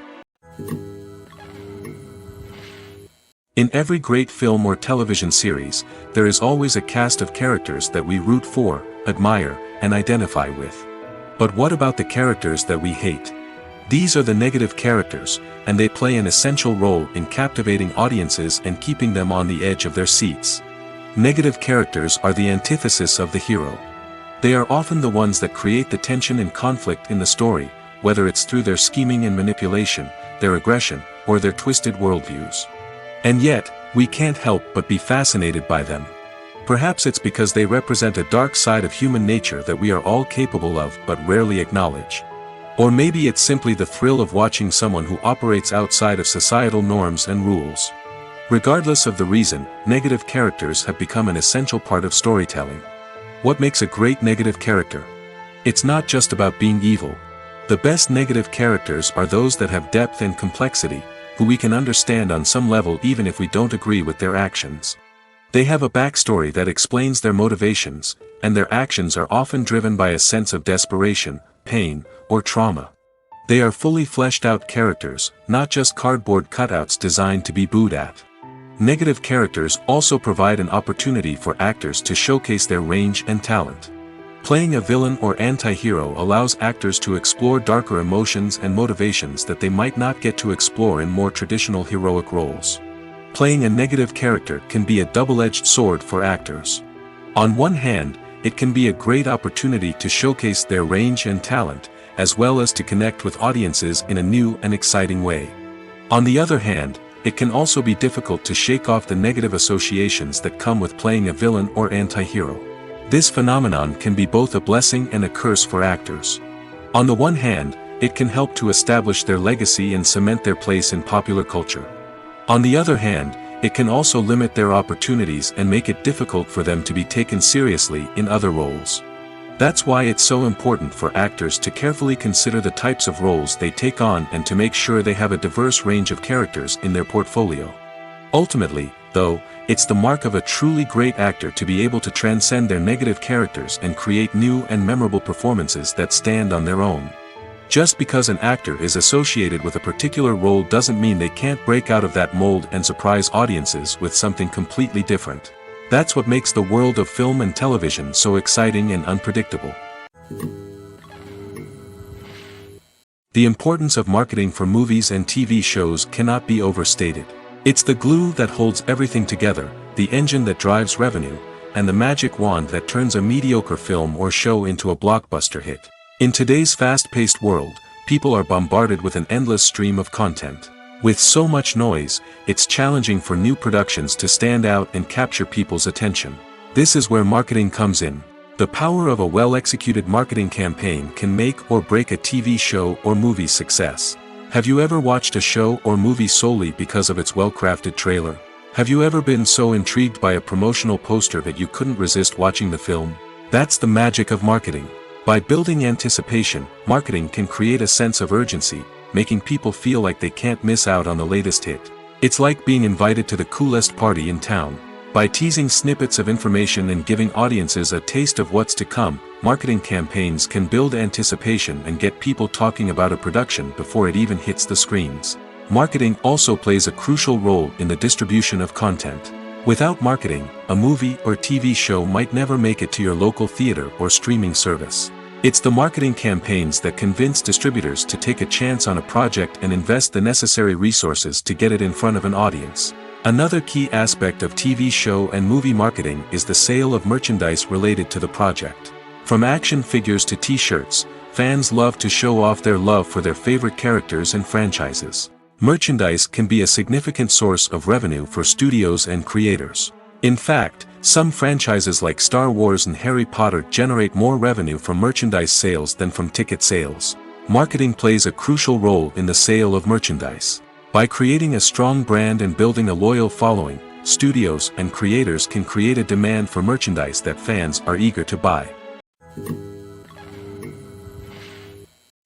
In every great film or television series, there is always a cast of characters that we root for, admire, and identify with. But what about the characters that we hate? These are the negative characters, and they play an essential role in captivating audiences and keeping them on the edge of their seats. Negative characters are the antithesis of the hero. They are often the ones that create the tension and conflict in the story, whether it's through their scheming and manipulation, their aggression, or their twisted worldviews. And yet, we can't help but be fascinated by them. Perhaps it's because they represent a dark side of human nature that we are all capable of but rarely acknowledge. Or maybe it's simply the thrill of watching someone who operates outside of societal norms and rules. Regardless of the reason, negative characters have become an essential part of storytelling. What makes a great negative character? It's not just about being evil. The best negative characters are those that have depth and complexity, who we can understand on some level even if we don't agree with their actions. They have a backstory that explains their motivations, and their actions are often driven by a sense of desperation, pain, or trauma. They are fully fleshed out characters, not just cardboard cutouts designed to be booed at. Negative characters also provide an opportunity for actors to showcase their range and talent. Playing a villain or anti-hero allows actors to explore darker emotions and motivations that they might not get to explore in more traditional heroic roles. Playing a negative character can be a double-edged sword for actors. On one hand, it can be a great opportunity to showcase their range and talent, as well as to connect with audiences in a new and exciting way. On the other hand, it can also be difficult to shake off the negative associations that come with playing a villain or anti-hero. This phenomenon can be both a blessing and a curse for actors. On the one hand, it can help to establish their legacy and cement their place in popular culture. On the other hand, it can also limit their opportunities and make it difficult for them to be taken seriously in other roles. That's why it's so important for actors to carefully consider the types of roles they take on and to make sure they have a diverse range of characters in their portfolio. Ultimately, though, it's the mark of a truly great actor to be able to transcend their negative characters and create new and memorable performances that stand on their own. Just because an actor is associated with a particular role doesn't mean they can't break out of that mold and surprise audiences with something completely different. That's what makes the world of film and television so exciting and unpredictable. The importance of marketing for movies and TV shows cannot be overstated. It's the glue that holds everything together, the engine that drives revenue, and the magic wand that turns a mediocre film or show into a blockbuster hit. In today's fast-paced world, people are bombarded with an endless stream of content. With so much noise, it's challenging for new productions to stand out and capture people's attention. This is where marketing comes in. The power of a well-executed marketing campaign can make or break a TV show or movie's success. Have you ever watched a show or movie solely because of its well-crafted trailer? Have you ever been so intrigued by a promotional poster that you couldn't resist watching the film? That's the magic of marketing. By building anticipation, marketing can create a sense of urgency, making people feel like they can't miss out on the latest hit. It's like being invited to the coolest party in town. By teasing snippets of information and giving audiences a taste of what's to come, marketing campaigns can build anticipation and get people talking about a production before it even hits the screens. Marketing also plays a crucial role in the distribution of content. Without marketing, a movie or TV show might never make it to your local theater or streaming service. It's the marketing campaigns that convince distributors to take a chance on a project and invest the necessary resources to get it in front of an audience. Another key aspect of TV show and movie marketing is the sale of merchandise related to the project. From action figures to t-shirts, fans love to show off their love for their favorite characters and franchises. Merchandise can be a significant source of revenue for studios and creators. In fact, some franchises like Star Wars and Harry Potter generate more revenue from merchandise sales than from ticket sales. Marketing plays a crucial role in the sale of merchandise. By creating a strong brand and building a loyal following, studios and creators can create a demand for merchandise that fans are eager to buy.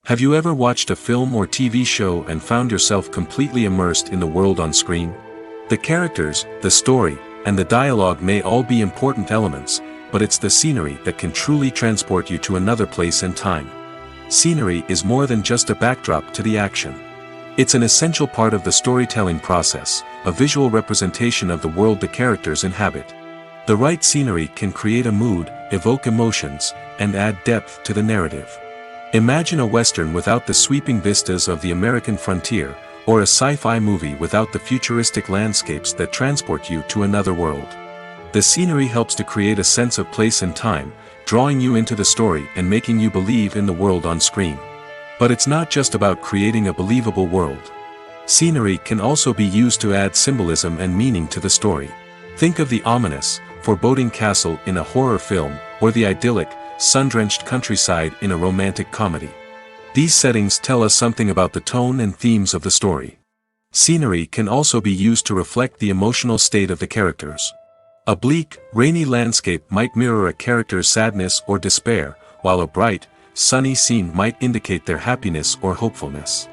Have you ever watched a film or TV show and found yourself completely immersed in the world on screen? The characters, the story, and the dialogue may all be important elements, but it's the scenery that can truly transport you to another place and time. Scenery is more than just a backdrop to the action. It's an essential part of the storytelling process, a visual representation of the world the characters inhabit. The right scenery can create a mood, evoke emotions, and add depth to the narrative. Imagine a Western without the sweeping vistas of the American frontier, or a sci-fi movie without the futuristic landscapes that transport you to another world. The scenery helps to create a sense of place and time, drawing you into the story and making you believe in the world on screen. But it's not just about creating a believable world. Scenery can also be used to add symbolism and meaning to the story. Think of the ominous, foreboding castle in a horror film, or the idyllic, sun-drenched countryside in a romantic comedy. These settings tell us something about the tone and themes of the story. Scenery can also be used to reflect the emotional state of the characters. A bleak, rainy landscape might mirror a character's sadness or despair, while a bright, sunny scene might indicate their happiness or hopefulness.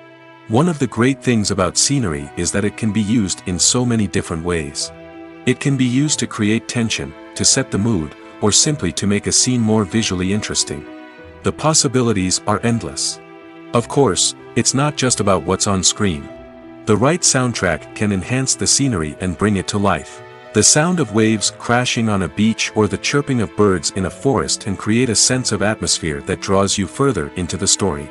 One of the great things about scenery is that it can be used in so many different ways. It can be used to create tension, to set the mood, or simply to make a scene more visually interesting. The possibilities are endless. Of course, it's not just about what's on screen. The right soundtrack can enhance the scenery and bring it to life. The sound of waves crashing on a beach or the chirping of birds in a forest can create a sense of atmosphere that draws you further into the story.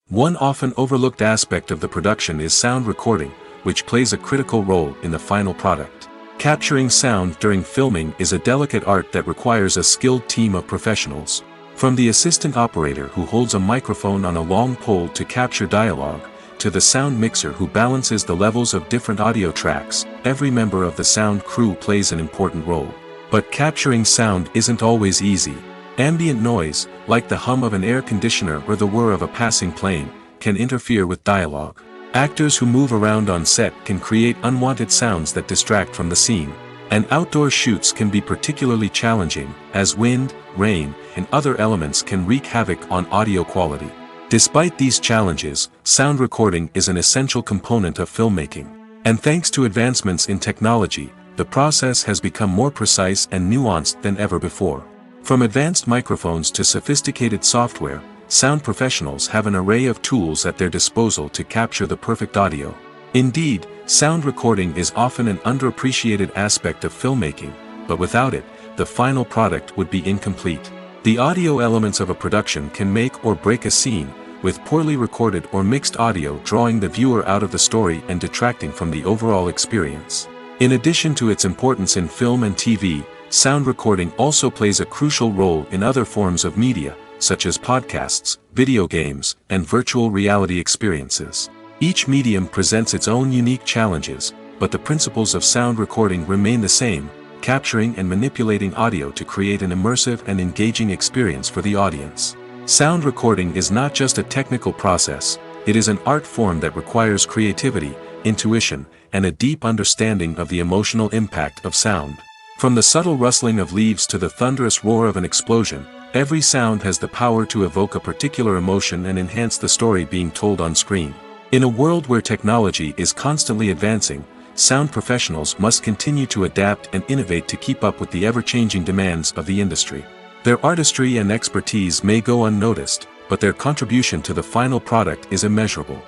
One often overlooked aspect of the production is sound recording, which plays a critical role in the final product. Capturing sound during filming is a delicate art that requires a skilled team of professionals. From the assistant operator who holds a microphone on a long pole to capture dialogue, to the sound mixer who balances the levels of different audio tracks, every member of the sound crew plays an important role. But capturing sound isn't always easy. Ambient noise, like the hum of an air conditioner or the whir of a passing plane, can interfere with dialogue. Actors who move around on set can create unwanted sounds that distract from the scene. And outdoor shoots can be particularly challenging, as wind, rain, and other elements can wreak havoc on audio quality. Despite these challenges, sound recording is an essential component of filmmaking. And thanks to advancements in technology, the process has become more precise and nuanced than ever before. From advanced microphones to sophisticated software, sound professionals have an array of tools at their disposal to capture the perfect audio. Indeed, sound recording is often an underappreciated aspect of filmmaking, but without it, the final product would be incomplete. The audio elements of a production can make or break a scene, with poorly recorded or mixed audio drawing the viewer out of the story and detracting from the overall experience. In addition to its importance in film and TV, sound recording also plays a crucial role in other forms of media, such as podcasts, video games, and virtual reality experiences. Each medium presents its own unique challenges, but the principles of sound recording remain the same, capturing and manipulating audio to create an immersive and engaging experience for the audience. Sound recording is not just a technical process, it is an art form that requires creativity, intuition, and a deep understanding of the emotional impact of sound. From the subtle rustling of leaves to the thunderous roar of an explosion, every sound has the power to evoke a particular emotion and enhance the story being told on screen. In a world where technology is constantly advancing, sound professionals must continue to adapt and innovate to keep up with the ever-changing demands of the industry. Their artistry and expertise may go unnoticed, but their contribution to the final product is immeasurable.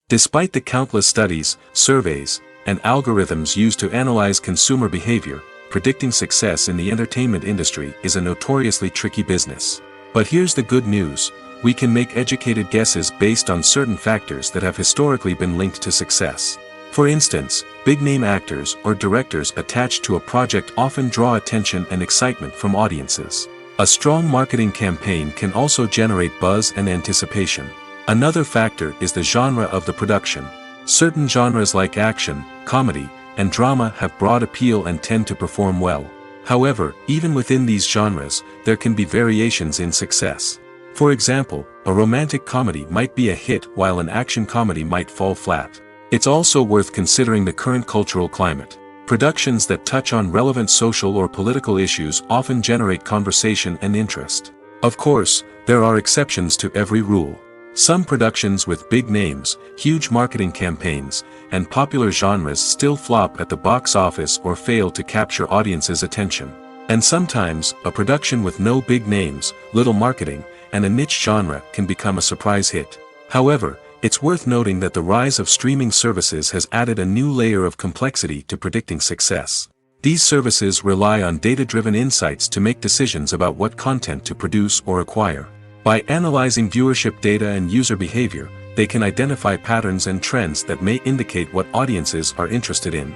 Despite the countless studies, surveys, and algorithms used to analyze consumer behavior, predicting success in the entertainment industry is a notoriously tricky business. But here's the good news: we can make educated guesses based on certain factors that have historically been linked to success. For instance, big-name actors or directors attached to a project often draw attention and excitement from audiences. A strong marketing campaign can also generate buzz and anticipation. Another factor is the genre of the production. Certain genres like action, comedy, and drama have broad appeal and tend to perform well. However, even within these genres, there can be variations in success. For example, a romantic comedy might be a hit while an action comedy might fall flat. It's also worth considering the current cultural climate. Productions that touch on relevant social or political issues often generate conversation and interest. Of course, there are exceptions to every rule. Some productions with big names, huge marketing campaigns, and popular genres still flop at the box office or fail to capture audiences' attention. And sometimes, a production with no big names, little marketing, and a niche genre can become a surprise hit. However, it's worth noting that the rise of streaming services has added a new layer of complexity to predicting success. These services rely on data-driven insights to make decisions about what content to produce or acquire. By analyzing viewership data and user behavior, they can identify patterns and trends that may indicate what audiences are interested in.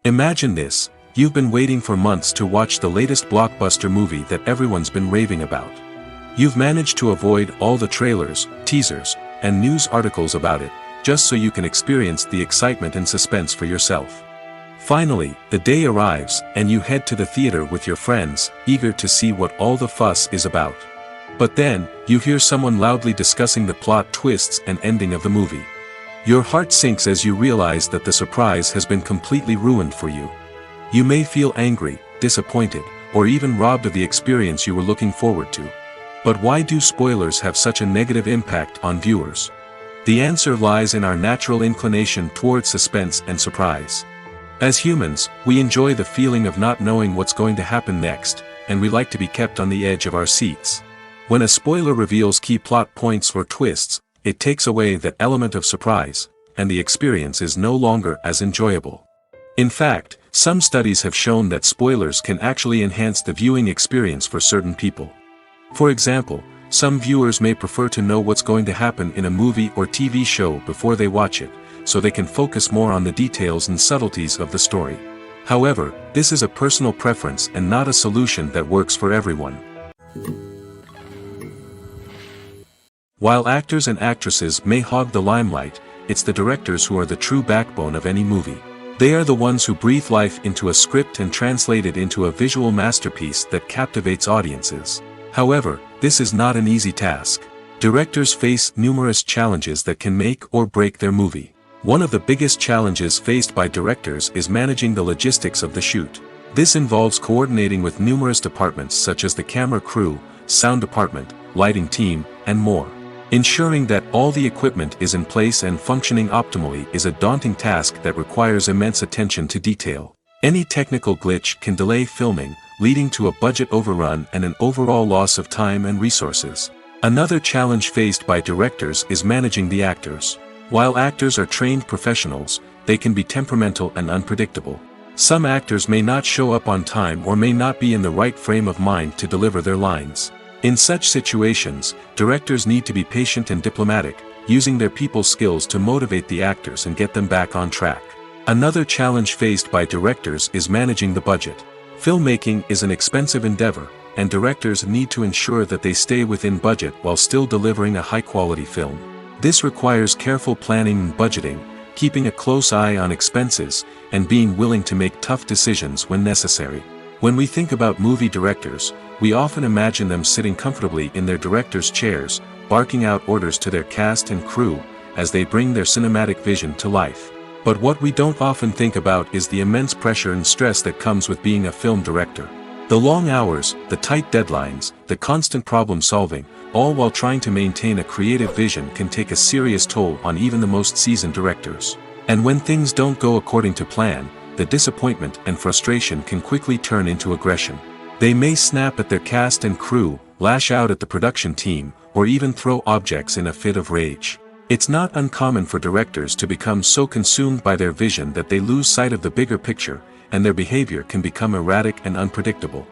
Imagine this: you've been waiting for months to watch the latest blockbuster movie that everyone's been raving about. You've managed to avoid all the trailers, teasers, and news articles about it, just so you can experience the excitement and suspense for yourself. Finally, the day arrives, and you head to the theater with your friends, eager to see what all the fuss is about. But then, you hear someone loudly discussing the plot twists and ending of the movie. Your heart sinks as you realize that the surprise has been completely ruined for you. You may feel angry, disappointed, or even robbed of the experience you were looking forward to. But why do spoilers have such a negative impact on viewers? The answer lies in our natural inclination toward suspense and surprise. As humans, we enjoy the feeling of not knowing what's going to happen next, and we like to be kept on the edge of our seats. When a spoiler reveals key plot points or twists, it takes away that element of surprise, and the experience is no longer as enjoyable. In fact, some studies have shown that spoilers can actually enhance the viewing experience for certain people. For example, some viewers may prefer to know what's going to happen in a movie or TV show before they watch it, so they can focus more on the details and subtleties of the story. However, this is a personal preference and not a solution that works for everyone. While actors and actresses may hog the limelight, it's the directors who are the true backbone of any movie. They are the ones who breathe life into a script and translate it into a visual masterpiece that captivates audiences. However, this is not an easy task. Directors face numerous challenges that can make or break their movie. One of the biggest challenges faced by directors is managing the logistics of the shoot. This involves coordinating with numerous departments such as the camera crew, sound department, lighting team, and more. Ensuring that all the equipment is in place and functioning optimally is a daunting task that requires immense attention to detail. Any technical glitch can delay filming, leading to a budget overrun and an overall loss of time and resources. Another challenge faced by directors is managing the actors. While actors are trained professionals, they can be temperamental and unpredictable. Some actors may not show up on time or may not be in the right frame of mind to deliver their lines. In such situations, directors need to be patient and diplomatic, using their people skills to motivate the actors and get them back on track. Another challenge faced by directors is managing the budget. Filmmaking is an expensive endeavor, and directors need to ensure that they stay within budget while still delivering a high-quality film. This requires careful planning and budgeting, keeping a close eye on expenses, and being willing to make tough decisions when necessary. When we think about movie directors, we often imagine them sitting comfortably in their director's chairs, barking out orders to their cast and crew, as they bring their cinematic vision to life. But what we don't often think about is the immense pressure and stress that comes with being a film director. The long hours, the tight deadlines, the constant problem solving, all while trying to maintain a creative vision can take a serious toll on even the most seasoned directors. And when things don't go according to plan, the disappointment and frustration can quickly turn into aggression. They may snap at their cast and crew, lash out at the production team, or even throw objects in a fit of rage. It's not uncommon for directors to become so consumed by their vision that they lose sight of the bigger picture, and their behavior can become erratic and unpredictable.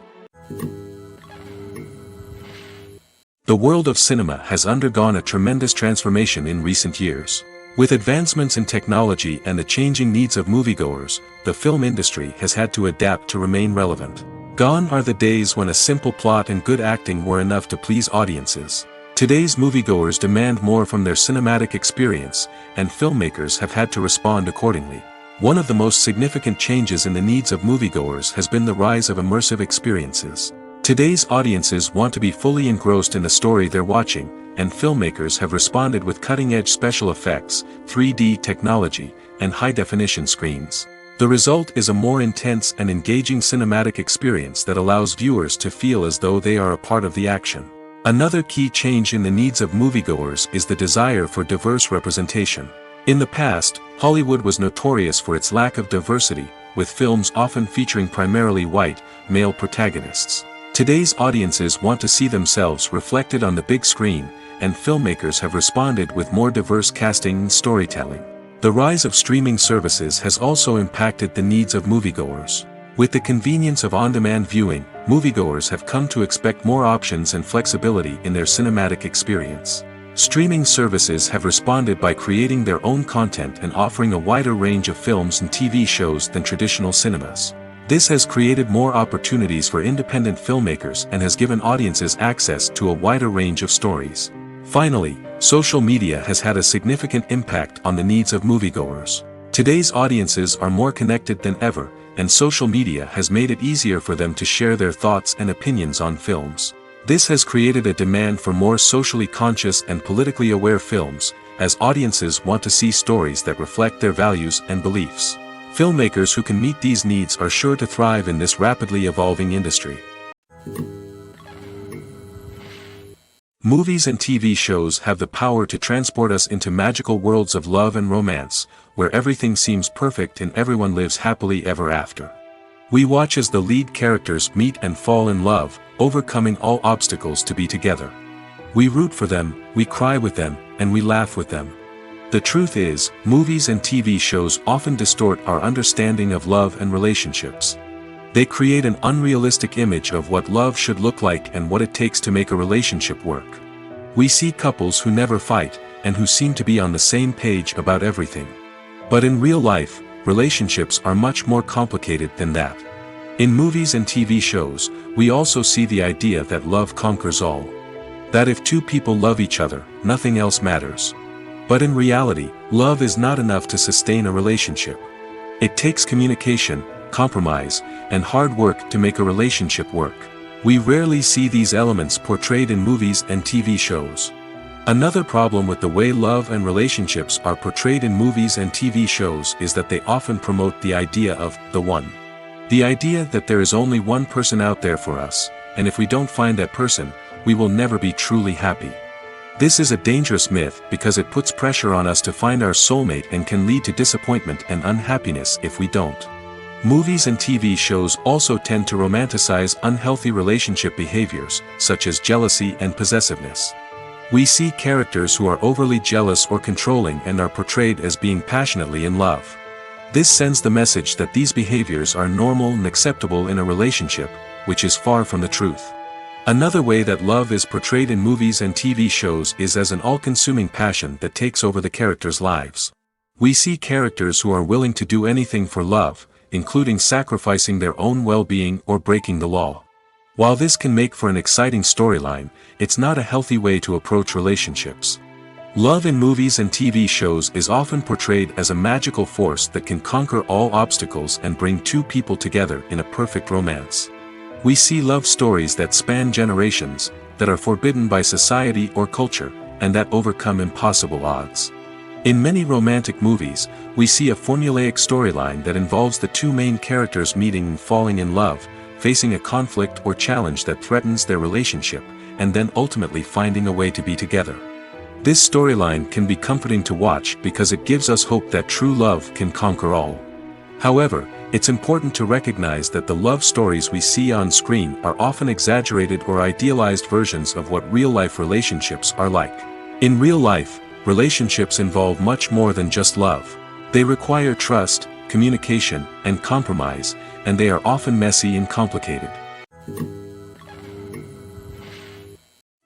The world of cinema has undergone a tremendous transformation in recent years. With advancements in technology and the changing needs of moviegoers, the film industry has had to adapt to remain relevant. Gone are the days when a simple plot and good acting were enough to please audiences. Today's moviegoers demand more from their cinematic experience, and filmmakers have had to respond accordingly. One of the most significant changes in the needs of moviegoers has been the rise of immersive experiences. Today's audiences want to be fully engrossed in the story they're watching, and filmmakers have responded with cutting-edge special effects, 3D technology, and high-definition screens. The result is a more intense and engaging cinematic experience that allows viewers to feel as though they are a part of the action. Another key change in the needs of moviegoers is the desire for diverse representation. In the past, Hollywood was notorious for its lack of diversity, with films often featuring primarily white, male protagonists. Today's audiences want to see themselves reflected on the big screen, and filmmakers have responded with more diverse casting and storytelling. The rise of streaming services has also impacted the needs of moviegoers. With the convenience of on-demand viewing, moviegoers have come to expect more options and flexibility in their cinematic experience. Streaming services have responded by creating their own content and offering a wider range of films and TV shows than traditional cinemas. This has created more opportunities for independent filmmakers and has given audiences access to a wider range of stories. Finally, social media has had a significant impact on the needs of moviegoers. Today's audiences are more connected than ever, and social media has made it easier for them to share their thoughts and opinions on films. This has created a demand for more socially conscious and politically aware films, as audiences want to see stories that reflect their values and beliefs. Filmmakers who can meet these needs are sure to thrive in this rapidly evolving industry. Movies and TV shows have the power to transport us into magical worlds of love and romance, where everything seems perfect and everyone lives happily ever after. We watch as the lead characters meet and fall in love, overcoming all obstacles to be together. We root for them, we cry with them, and we laugh with them. The truth is, movies and TV shows often distort our understanding of love and relationships. They create an unrealistic image of what love should look like and what it takes to make a relationship work. We see couples who never fight, and who seem to be on the same page about everything. But in real life, relationships are much more complicated than that. In movies and TV shows, we also see the idea that love conquers all. That if two people love each other, nothing else matters. But in reality, love is not enough to sustain a relationship. It takes communication, compromise, and hard work to make a relationship work. We rarely see these elements portrayed in movies and TV shows. Another problem with the way love and relationships are portrayed in movies and TV shows is that they often promote the idea of the one. The idea that there is only one person out there for us, and if we don't find that person, we will never be truly happy. This is a dangerous myth because it puts pressure on us to find our soulmate and can lead to disappointment and unhappiness if we don't. Movies and TV shows also tend to romanticize unhealthy relationship behaviors, such as jealousy and possessiveness. We see characters who are overly jealous or controlling and are portrayed as being passionately in love. This sends the message that these behaviors are normal and acceptable in a relationship, which is far from the truth. Another way that love is portrayed in movies and TV shows is as an all-consuming passion that takes over the characters' lives. We see characters who are willing to do anything for love, including sacrificing their own well-being or breaking the law. While this can make for an exciting storyline, it's not a healthy way to approach relationships. Love in movies and TV shows is often portrayed as a magical force that can conquer all obstacles and bring two people together in a perfect romance. We see love stories that span generations, that are forbidden by society or culture, and that overcome impossible odds. In many romantic movies, we see a formulaic storyline that involves the two main characters meeting and falling in love, facing a conflict or challenge that threatens their relationship, and then ultimately finding a way to be together. This storyline can be comforting to watch because it gives us hope that true love can conquer all. However, it's important to recognize that the love stories we see on screen are often exaggerated or idealized versions of what real-life relationships are like. In real life, relationships involve much more than just love. They require trust, communication, and compromise, and they are often messy and complicated.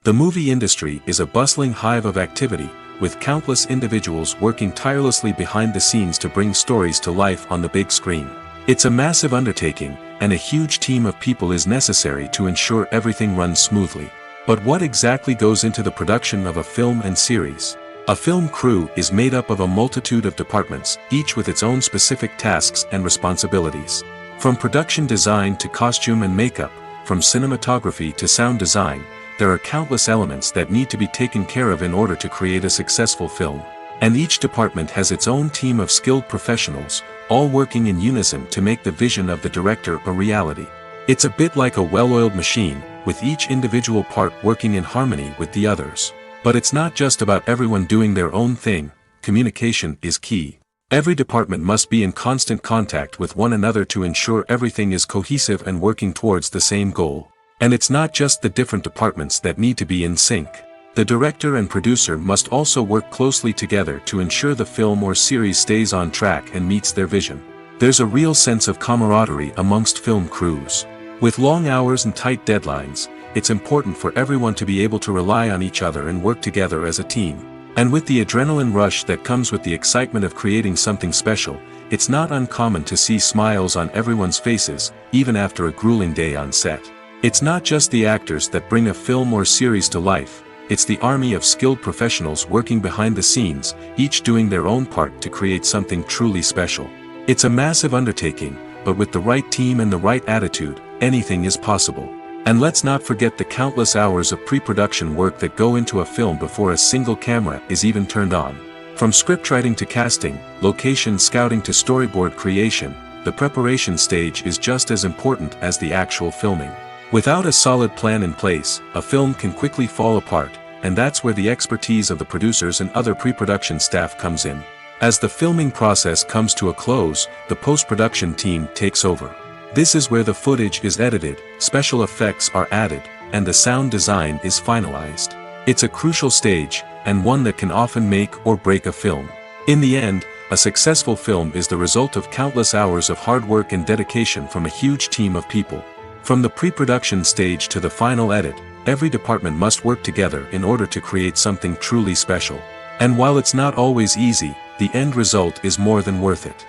The movie industry is a bustling hive of activity, with countless individuals working tirelessly behind the scenes to bring stories to life on the big screen. It's a massive undertaking, and a huge team of people is necessary to ensure everything runs smoothly. But what exactly goes into the production of a film and series? A film crew is made up of a multitude of departments, each with its own specific tasks and responsibilities. From production design to costume and makeup, from cinematography to sound design, there are countless elements that need to be taken care of in order to create a successful film. And each department has its own team of skilled professionals, all working in unison to make the vision of the director a reality. It's a bit like a well-oiled machine, with each individual part working in harmony with the others. But it's not just about everyone doing their own thing. Communication is key. Every department must be in constant contact with one another to ensure everything is cohesive and working towards the same goal. And it's not just the different departments that need to be in sync. The director and producer must also work closely together to ensure the film or series stays on track and meets their vision. There's a real sense of camaraderie amongst film crews. With long hours and tight deadlines, it's important for everyone to be able to rely on each other and work together as a team. And with the adrenaline rush that comes with the excitement of creating something special, it's not uncommon to see smiles on everyone's faces, even after a grueling day on set. It's not just the actors that bring a film or series to life, it's the army of skilled professionals working behind the scenes, each doing their own part to create something truly special. It's a massive undertaking, but with the right team and the right attitude, anything is possible. And let's not forget the countless hours of pre-production work that go into a film before a single camera is even turned on. From scriptwriting to casting, location scouting to storyboard creation, the preparation stage is just as important as the actual filming. Without a solid plan in place, a film can quickly fall apart, and that's where the expertise of the producers and other pre-production staff comes in. As the filming process comes to a close, the post-production team takes over. This is where the footage is edited, special effects are added, and the sound design is finalized. It's a crucial stage, and one that can often make or break a film. In the end, a successful film is the result of countless hours of hard work and dedication from a huge team of people. From the pre-production stage to the final edit, every department must work together in order to create something truly special. And while it's not always easy, the end result is more than worth it.